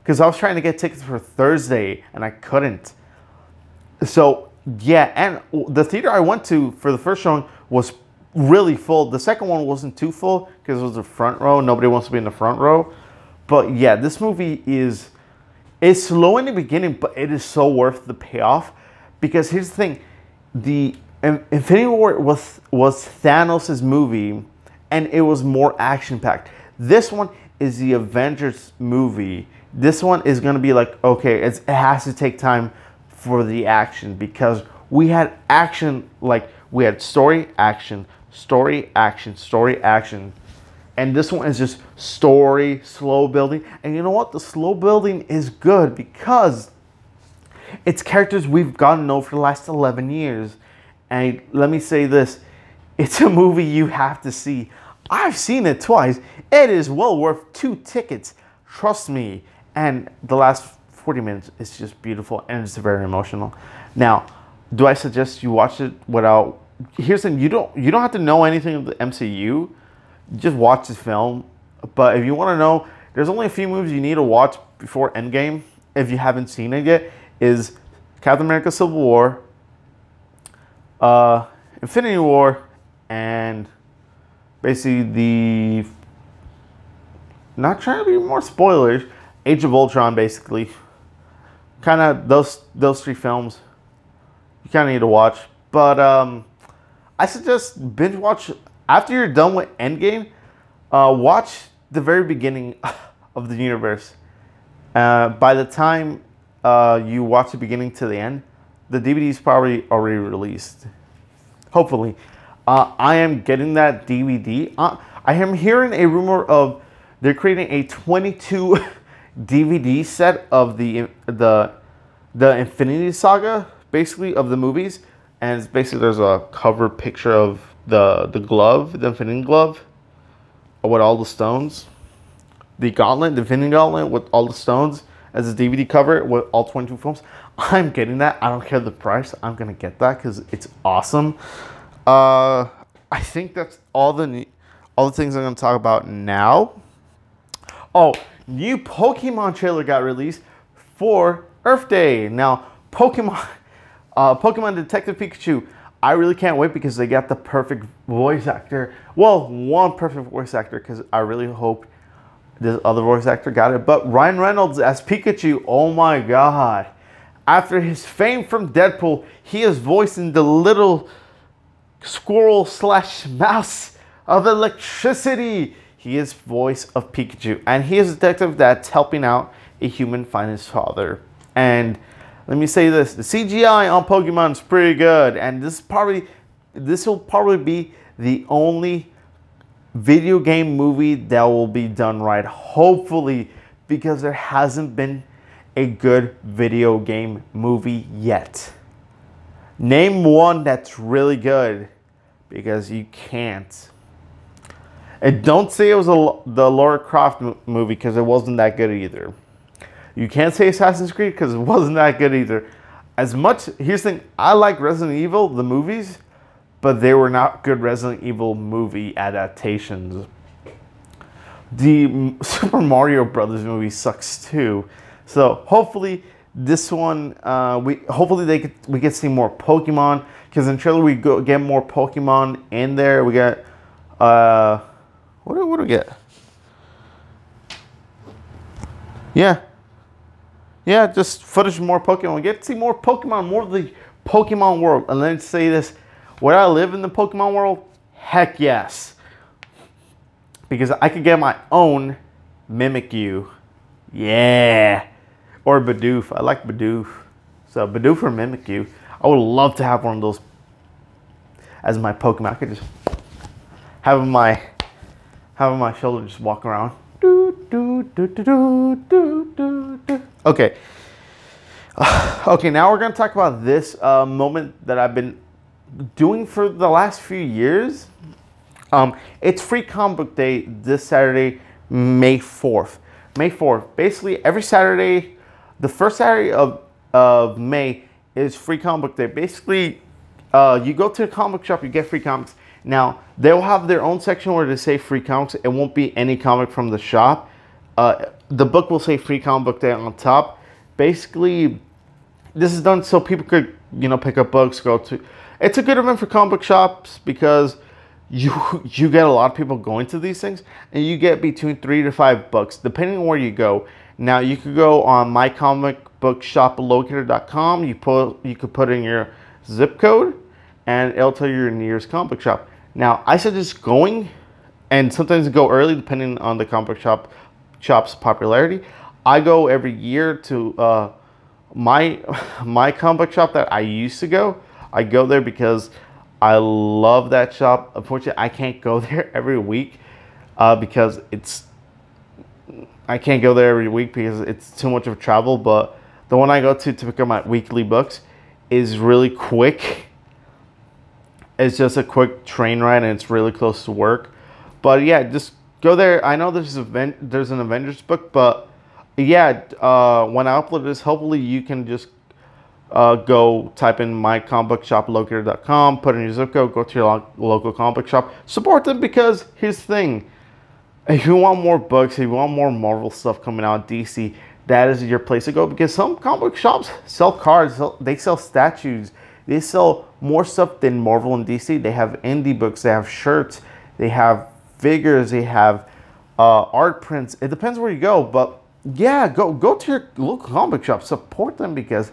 Because I was trying to get tickets for Thursday, and I couldn't. So, yeah, and the theater I went to for the first showing was really full. The second one wasn't too full because it was the front row. Nobody wants to be in the front row. But yeah, this movie is slow in the beginning, but it is so worth the payoff. Because here's the thing: the Infinity War was Thanos' movie, and it was more action-packed. This one is the Avengers movie. This one is going to be like, okay, it has to take time for the action, because we had action, like we had story, action, story, action, story, action. And this one is just story, slow building. And you know what? The slow building is good because it's characters we've gotten to know for the last 11 years. And let me say this: it's a movie you have to see. I've seen it twice. It is well worth 2 tickets. Trust me. And the last 40 minutes is just beautiful, and it's very emotional. Now, do I suggest you watch it without... Here's the thing: you don't have to know anything of the MCU. Just watch the film. But if you want to know, there's only a few movies you need to watch before Endgame, if you haven't seen it yet, is Captain America Civil War, Infinity War, and basically the... Not trying to be more spoilers, Age of Ultron, basically. Kind of those 3 films you kind of need to watch. But I suggest binge watch after you're done with Endgame. Watch the very beginning of the universe. By the time you watch the beginning to the end, the DVD is probably already released. Hopefully, I am getting that DVD. I am hearing a rumor of they're creating a 22 DVD set of the Infinity Saga, basically, of the movies. And it's basically, there's a cover picture of the glove, the Infinity Glove, with all the stones. The Gauntlet, the Infinity Gauntlet with all the stones as a DVD cover with all 22 films. I'm getting that. I don't care the price. I'm going to get that because it's awesome. I think that's all the things I'm going to talk about now. Oh, new Pokemon trailer got released for Earth Day. Now, Pokemon Detective Pikachu, I really can't wait because they got the perfect voice actor. Well, one perfect voice actor, because I really hope this other voice actor got it. But Ryan Reynolds as Pikachu, oh my god. After his fame from Deadpool, he is voicing the little squirrel / mouse of electricity. He is voice of Pikachu, and he is a detective that's helping out a human find his father. And let me say this: the CGI on Pokemon is pretty good, and this will probably be the only video game movie that will be done right. Hopefully, because there hasn't been a good video game movie yet. Name one that's really good, because you can't. And don't say it was the Lara Croft movie, because it wasn't that good either. You can't say Assassin's Creed because it wasn't that good either. Here's the thing: I like Resident Evil, the movies, but they were not good Resident Evil movie adaptations. The Super Mario Brothers movie sucks too. So hopefully this one, hopefully we get to see more Pokemon, because in trailer we get more Pokemon in there. We got what do we get? Yeah, just footage of more Pokemon. We get to see more Pokemon, more of the Pokemon world. And let's say this, would I live in the Pokemon world? Heck yes. Because I could get my own Mimikyu. Yeah. Or Bidoof. I like Bidoof. So Bidoof or Mimikyu. I would love to have one of those as my Pokemon. I could just have on my shoulder and just walk around. Okay. Okay, now we're going to talk about this moment that I've been doing for the last few years. It's Free Comic Book Day this Saturday, May 4th. May 4th. Basically, every Saturday, the first Saturday of May is Free Comic Book Day. Basically, you go to a comic book shop, you get free comics. Now, they'll have their own section where they say free comics. It won't be any comic from the shop. The book will say Free Comic Book Day on top. Basically, this is done so people could, pick up books, go to. It's a good event for comic book shops because you get a lot of people going to these things, and you get between 3 to 5 books depending on where you go. Now, you could go on mycomicbookshoplocator.com. You could put in your zip code, and it'll tell you your nearest comic book shop. Now, I suggest going, and sometimes go early depending on the comic book shop's popularity. I go every year to my comic book shop that I used to go. I go there because I love that shop. Unfortunately, I can't go there every week because I can't go there every week because it's too much of travel. But the one I go to pick up my weekly books is really quick. It's just a quick train ride, and it's really close to work. But yeah, just go there. I know there's an Avengers book, but yeah, when I upload this, hopefully you can just go type in mycomicbookshoplocator.com, put in your zip code, go to your local comic book shop, support them, because here's the thing: if you want more books, if you want more Marvel stuff coming out, DC, that is your place to go, because some comic book shops sell cards, they sell statues, they sell more stuff than Marvel and DC. They have indie books, they have shirts, they have figures, they have art prints. It depends where you go, but yeah, go to your local comic shop, support them, because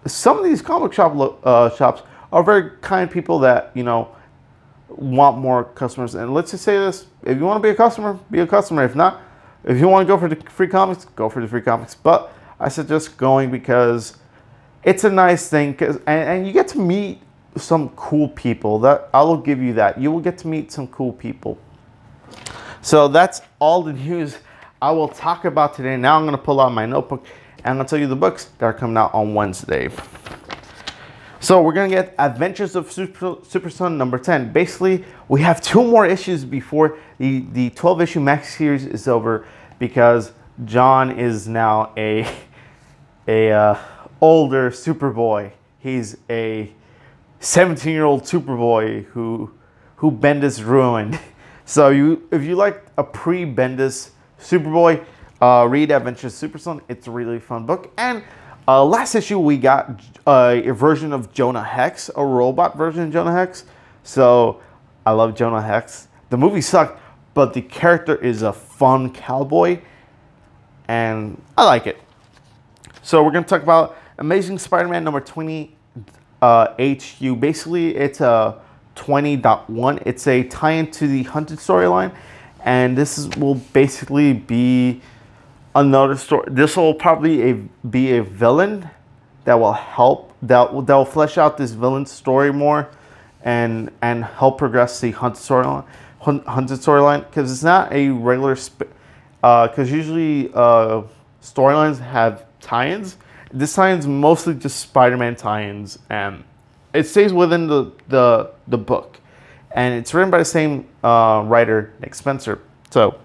some of these comic shops are very kind people that want more customers. And let's just say this: if you want to be a customer, be a customer. If not, if you want to go for the free comics, go for the free comics. But I suggest going because it's a nice thing, and you get to meet some cool people. That I will give you that. You will get to meet some cool people. So that's all the news I will talk about today. Now I'm going to pull out my notebook, and I'm going to tell you the books that are coming out on Wednesday. So we're going to get Adventures of Super Son number 10. Basically, we have 2 more issues before the 12-issue max series is over, because John is now a older Superboy. He's a 17-year-old Superboy who Bendis ruined. So if you like a pre-Bendis Superboy, read Adventures of Super Son. It's a really fun book. And last issue we got a version of Jonah Hex, a robot version of Jonah Hex. So I love Jonah Hex. The movie sucked, but the character is a fun cowboy, and I like it. So we're going to talk about Amazing Spider-Man number 20 HU. Basically, it's a 20.1. It's a tie-in to the Hunted storyline, and will basically be another story. This will probably be a villain that will help, that will flesh out this villain's story more, and help progress the Hunted storyline, because it's not a regular because usually storylines have tie-ins. This tie-in's mostly just Spider-Man tie-ins, and it stays within the book, and it's written by the same writer, Nick Spencer. So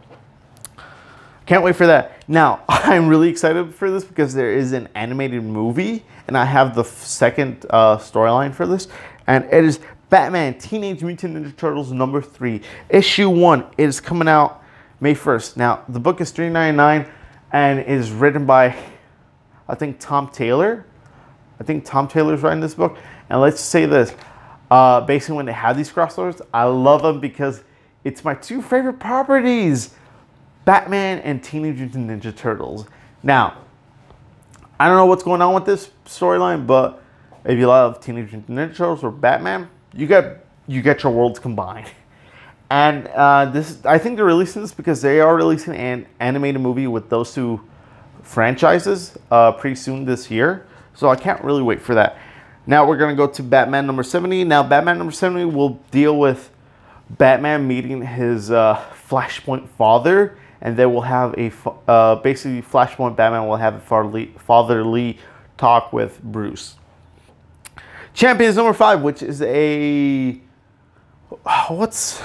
can't wait for that. Now, I'm really excited for this because there is an animated movie, and I have the second storyline for this, and it is Batman Teenage Mutant Ninja Turtles number 3, issue 1. It is coming out May 1st. Now, the book is $3.99, and is written by, I think, Tom Taylor. I think Tom Taylor's writing this book. And let's say this. Basically, when they have these crossovers, I love them because it's my two favorite properties, Batman and Teenage Mutant Ninja Turtles. Now, I don't know what's going on with this storyline, but if you love Teenage Mutant Ninja Turtles or Batman, you get your worlds combined. And I think they're releasing this because they are releasing an animated movie with those two franchises pretty soon this year. So I can't really wait for that. Now we're going to go to Batman number 70. Now Batman number 70 will deal with Batman meeting his Flashpoint father. And they will have a, basically Flashpoint Batman will have a fatherly talk with Bruce. Champions number 5, which is a, what's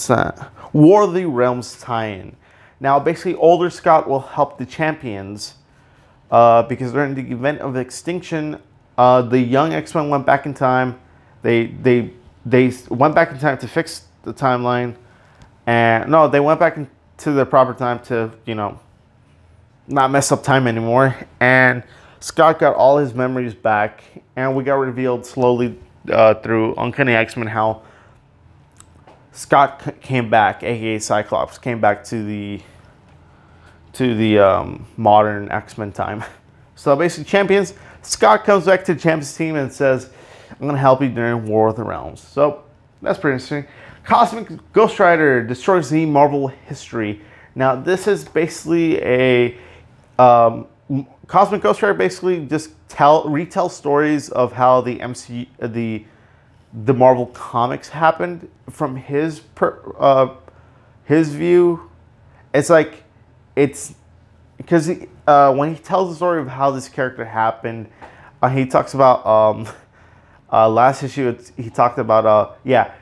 that? War of the Realms tie-in. Now basically older Scott will help the Champions because during the event of extinction, the young X-Men went back in time. They went back in time to fix the timeline, and no, they went back into the proper time to, you know, not mess up time anymore. And Scott got all his memories back, and we got revealed slowly through Uncanny X-Men how Scott came back, aka Cyclops, came back to the modern X-Men time. So basically, Champions, Scott comes back to the Champions team and says, "I'm gonna help you during War of the Realms." So that's pretty interesting. Cosmic Ghost Rider destroys the Marvel history. Now this is basically a Cosmic Ghost Rider basically just retell stories of how the the Marvel comics happened from his view. It's like, it's because when he tells the story of how this character happened, he talks about last issue. He talked about yeah,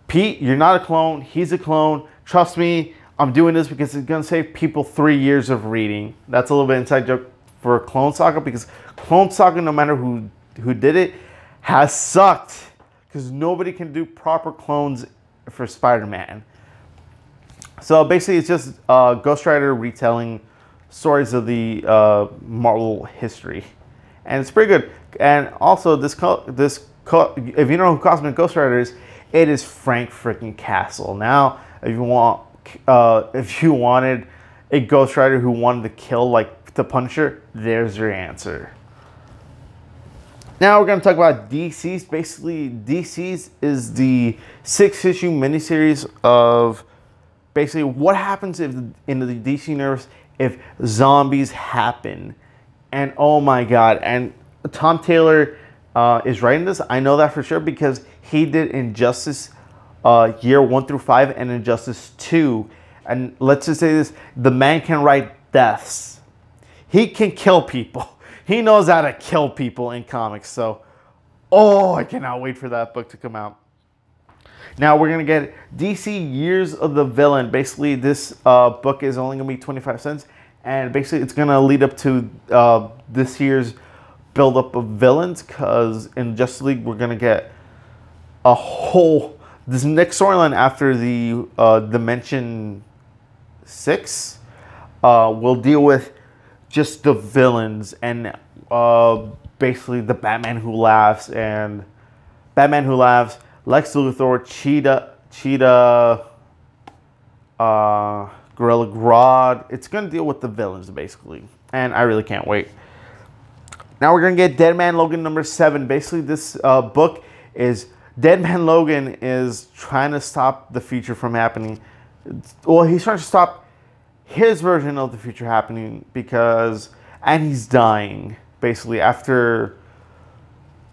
Pete, you're not a clone. He's a clone. Trust me, I'm doing this because it's gonna save people 3 years of reading. That's a little bit inside joke for Clone Saga, because Clone Saga, no matter who did it, has sucked because nobody can do proper clones for Spider-Man. So basically, it's just Ghost Rider retelling stories of the Marvel history, and it's pretty good. And also, if you know who Cosmic Ghost Rider is, it is Frank freaking Castle. Now, if you wanted a Ghost Rider who wanted to kill like the Punisher, there's your answer. Now we're going to talk about DC's. Basically, DC's is the 6-issue miniseries of basically what happens if in the DC universe if zombies happen. And oh my god, and Tom Taylor is writing this. I know that for sure because he did Injustice year 1 through 5 and Injustice 2. And let's just say this, the man can write deaths. He can kill people. He knows how to kill people in comics. So, oh, I cannot wait for that book to come out. Now we're going to get DC Years of the Villain. Basically, this book is only going to be 25 cents. And basically, it's going to lead up to this year's build-up of villains. Because in Justice League, we're going to get a whole... This next storyline after the Dimension 6 will deal with just the villains and basically the Batman Who Laughs and Lex Luthor, Cheetah, Gorilla Grodd. It's going to deal with the villains basically, and I really can't wait. Now we're going to get Dead Man Logan number 7. Basically, this book is Dead Man Logan is trying to stop the future from happening. Well, he's trying to stop his version of the future happening and he's dying basically after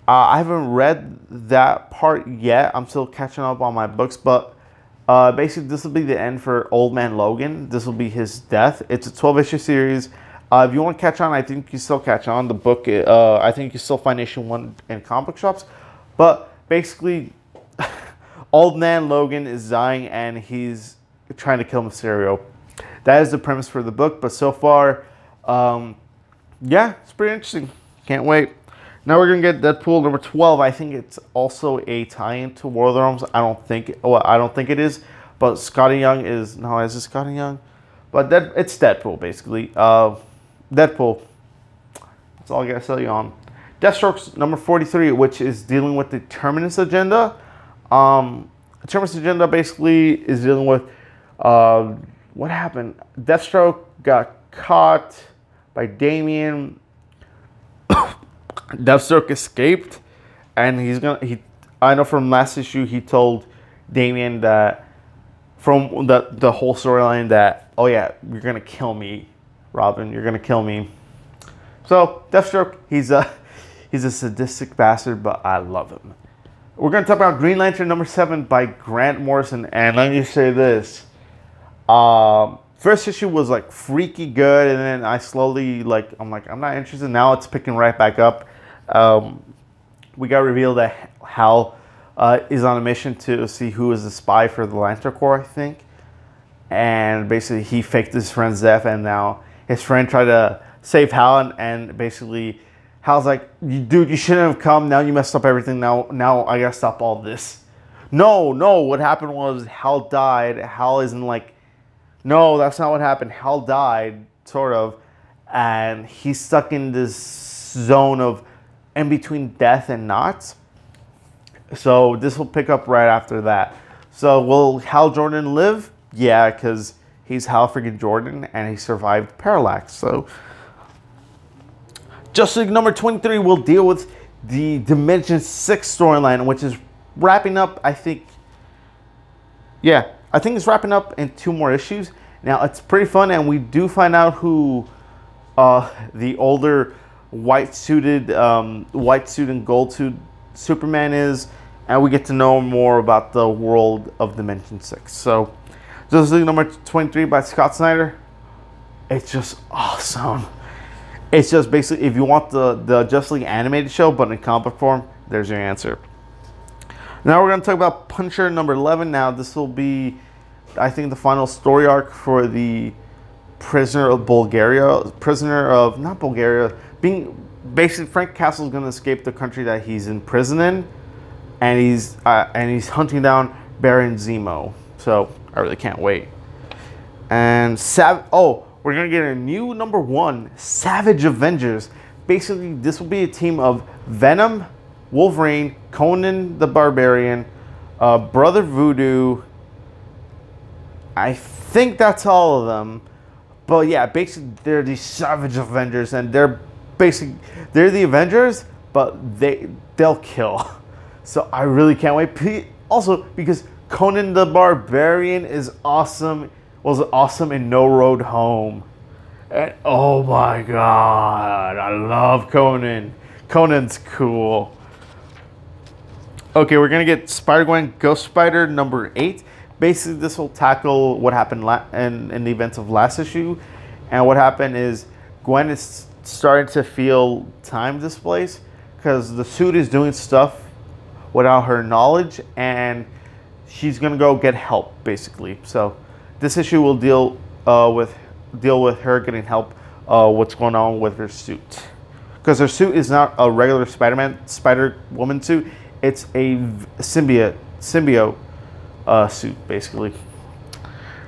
I haven't read that part yet. I'm still catching up on my books, but basically this will be the end for Old Man Logan. This will be his death. It's a 12-issue series. If you want to catch on, I think you still catch on. The book, I think you still find issue 1 in comic book shops, but basically Old Man Logan is dying and he's trying to kill Mysterio. That is the premise for the book, but so far, yeah, it's pretty interesting. Can't wait. Now we're gonna get Deadpool number 12. I think it's also a tie-in to War of the Realms. I don't think it is, but Scotty Young is. No, is it Scotty Young? But it's Deadpool basically. Deadpool. That's all I gotta tell you on. Deathstroke's number 43, which is dealing with the Terminus agenda. Terminus agenda basically is dealing with what happened. Deathstroke got caught by Damian. Deathstroke escaped, and I know from last issue he told Damian that from the whole storyline that, oh yeah, you're gonna kill me, Robin. You're gonna kill me. So Deathstroke, he's a sadistic bastard, but I love him. We're gonna talk about Green Lantern number 7 by Grant Morrison, and let me say this. First issue was like freaky good, and then I slowly I'm not interested. Now it's picking right back up. We got revealed that Hal is on a mission to see who is the spy for the Lantern Corps, I think. And basically he faked his friend's death, and now his friend tried to save Hal, and basically Hal's like, dude, you shouldn't have come. Now you messed up everything. Now I gotta stop all this. No, what happened was Hal died. Hal isn't like, no, that's not what happened. Hal died, sort of, and he's stuck in this zone of in between death and not. So this will pick up right after that. So will Hal Jordan live? Yeah, because he's Hal freaking Jordan, and he survived Parallax. So Justice League number 23 will deal with the Dimension 6 storyline, which is wrapping up, I think. Yeah, I think it's wrapping up in 2 more issues. Now, it's pretty fun, and we do find out who the older white-suited and gold-suit Superman is, and we get to know more about the world of Dimension 6. So, Justice League number 23 by Scott Snyder. It's just awesome. It's just basically, if you want the Justice League animated show, but in comic form, there's your answer. Now we're going to talk about Punisher number 11. Now, this will be, I think, the final story arc for the prisoner of Bulgaria. Not Bulgaria. Basically, Frank Castle's going to escape the country that he's in prison in. And he's hunting down Baron Zemo. So, I really can't wait. And we're going to get a new number 1, Savage Avengers. Basically, this will be a team of Venom, Wolverine, Conan the Barbarian, Brother Voodoo. I think that's all of them. But yeah, basically, they're the Savage Avengers, and they're the Avengers, but they'll kill. So I really can't wait. Also, because Conan the Barbarian is awesome. Was awesome in No Road Home. And oh my god, I love Conan. Conan's cool. Okay, we're gonna get Spider-Gwen Ghost Spider number 8. Basically, this will tackle what happened in the events of last issue. And what happened is Gwen is starting to feel time displaced because the suit is doing stuff without her knowledge, and she's gonna go get help, basically. So this issue will deal with her getting help. What's going on with her suit? Because her suit is not a regular Spider-Woman suit. It's a symbiote suit, basically.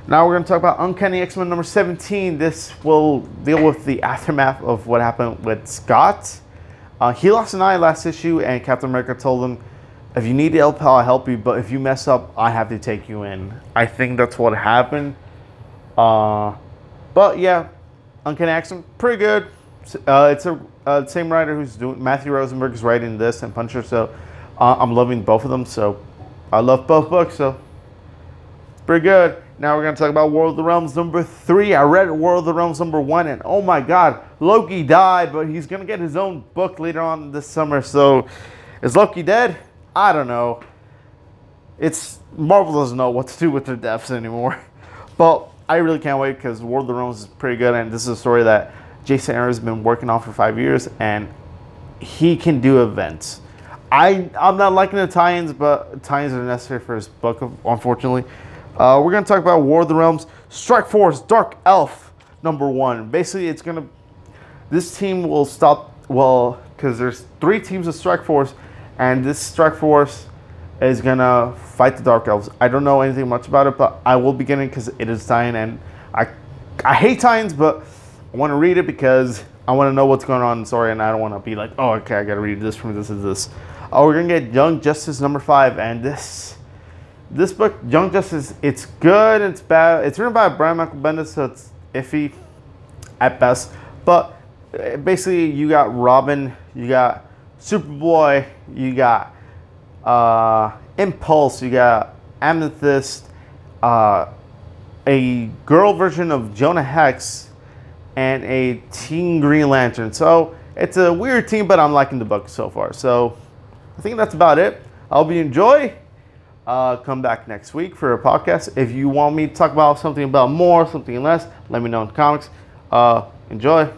Now we're going to talk about Uncanny X-Men number 17. This will deal with the aftermath of what happened with Scott. He lost an eye last issue, and Captain America told him, if you need help, I'll help you, but if you mess up, I have to take you in. I think that's what happened. But yeah, Uncanny X-Men, pretty good. It's the same writer who's doing, Matthew Rosenberg is writing this and Punisher, so I'm loving both of them. So I love both books, so pretty good. Now we're going to talk about War of the Realms number 3. I read War of the Realms number 1, and oh my god, Loki died, but he's going to get his own book later on this summer. So is Loki dead? I don't know. Marvel doesn't know what to do with their deaths anymore. But I really can't wait because War of the Realms is pretty good, and this is a story that Jason Aaron has been working on for 5 years, and he can do events. I'm not liking the tie-ins, but tie-ins are necessary for his book, unfortunately. We're going to talk about War of the Realms, Strike Force, Dark Elf, number 1. Basically, this team will stop, because there's 3 teams of Strike Force, and this Strike Force is going to fight the Dark Elves. I don't know anything much about it, but I will be getting because it is dying, and I hate Titans, but I want to read it because I want to know what's going on in the story, and I don't want to be like, oh, okay, I got to read this from this and this. Oh, we're gonna get Young Justice #5, and this book, Young Justice, it's good, it's bad. It's written by Brian Michael Bendis, so it's iffy at best. But basically, you got Robin, you got Superboy, you got Impulse, you got Amethyst, a girl version of Jonah Hex, and a teen Green Lantern. So it's a weird team, but I'm liking the book so far. So I think that's about it. I hope you enjoy. Come back next week for a podcast. If you want me to talk about something about more, something less, let me know in the comments. Enjoy.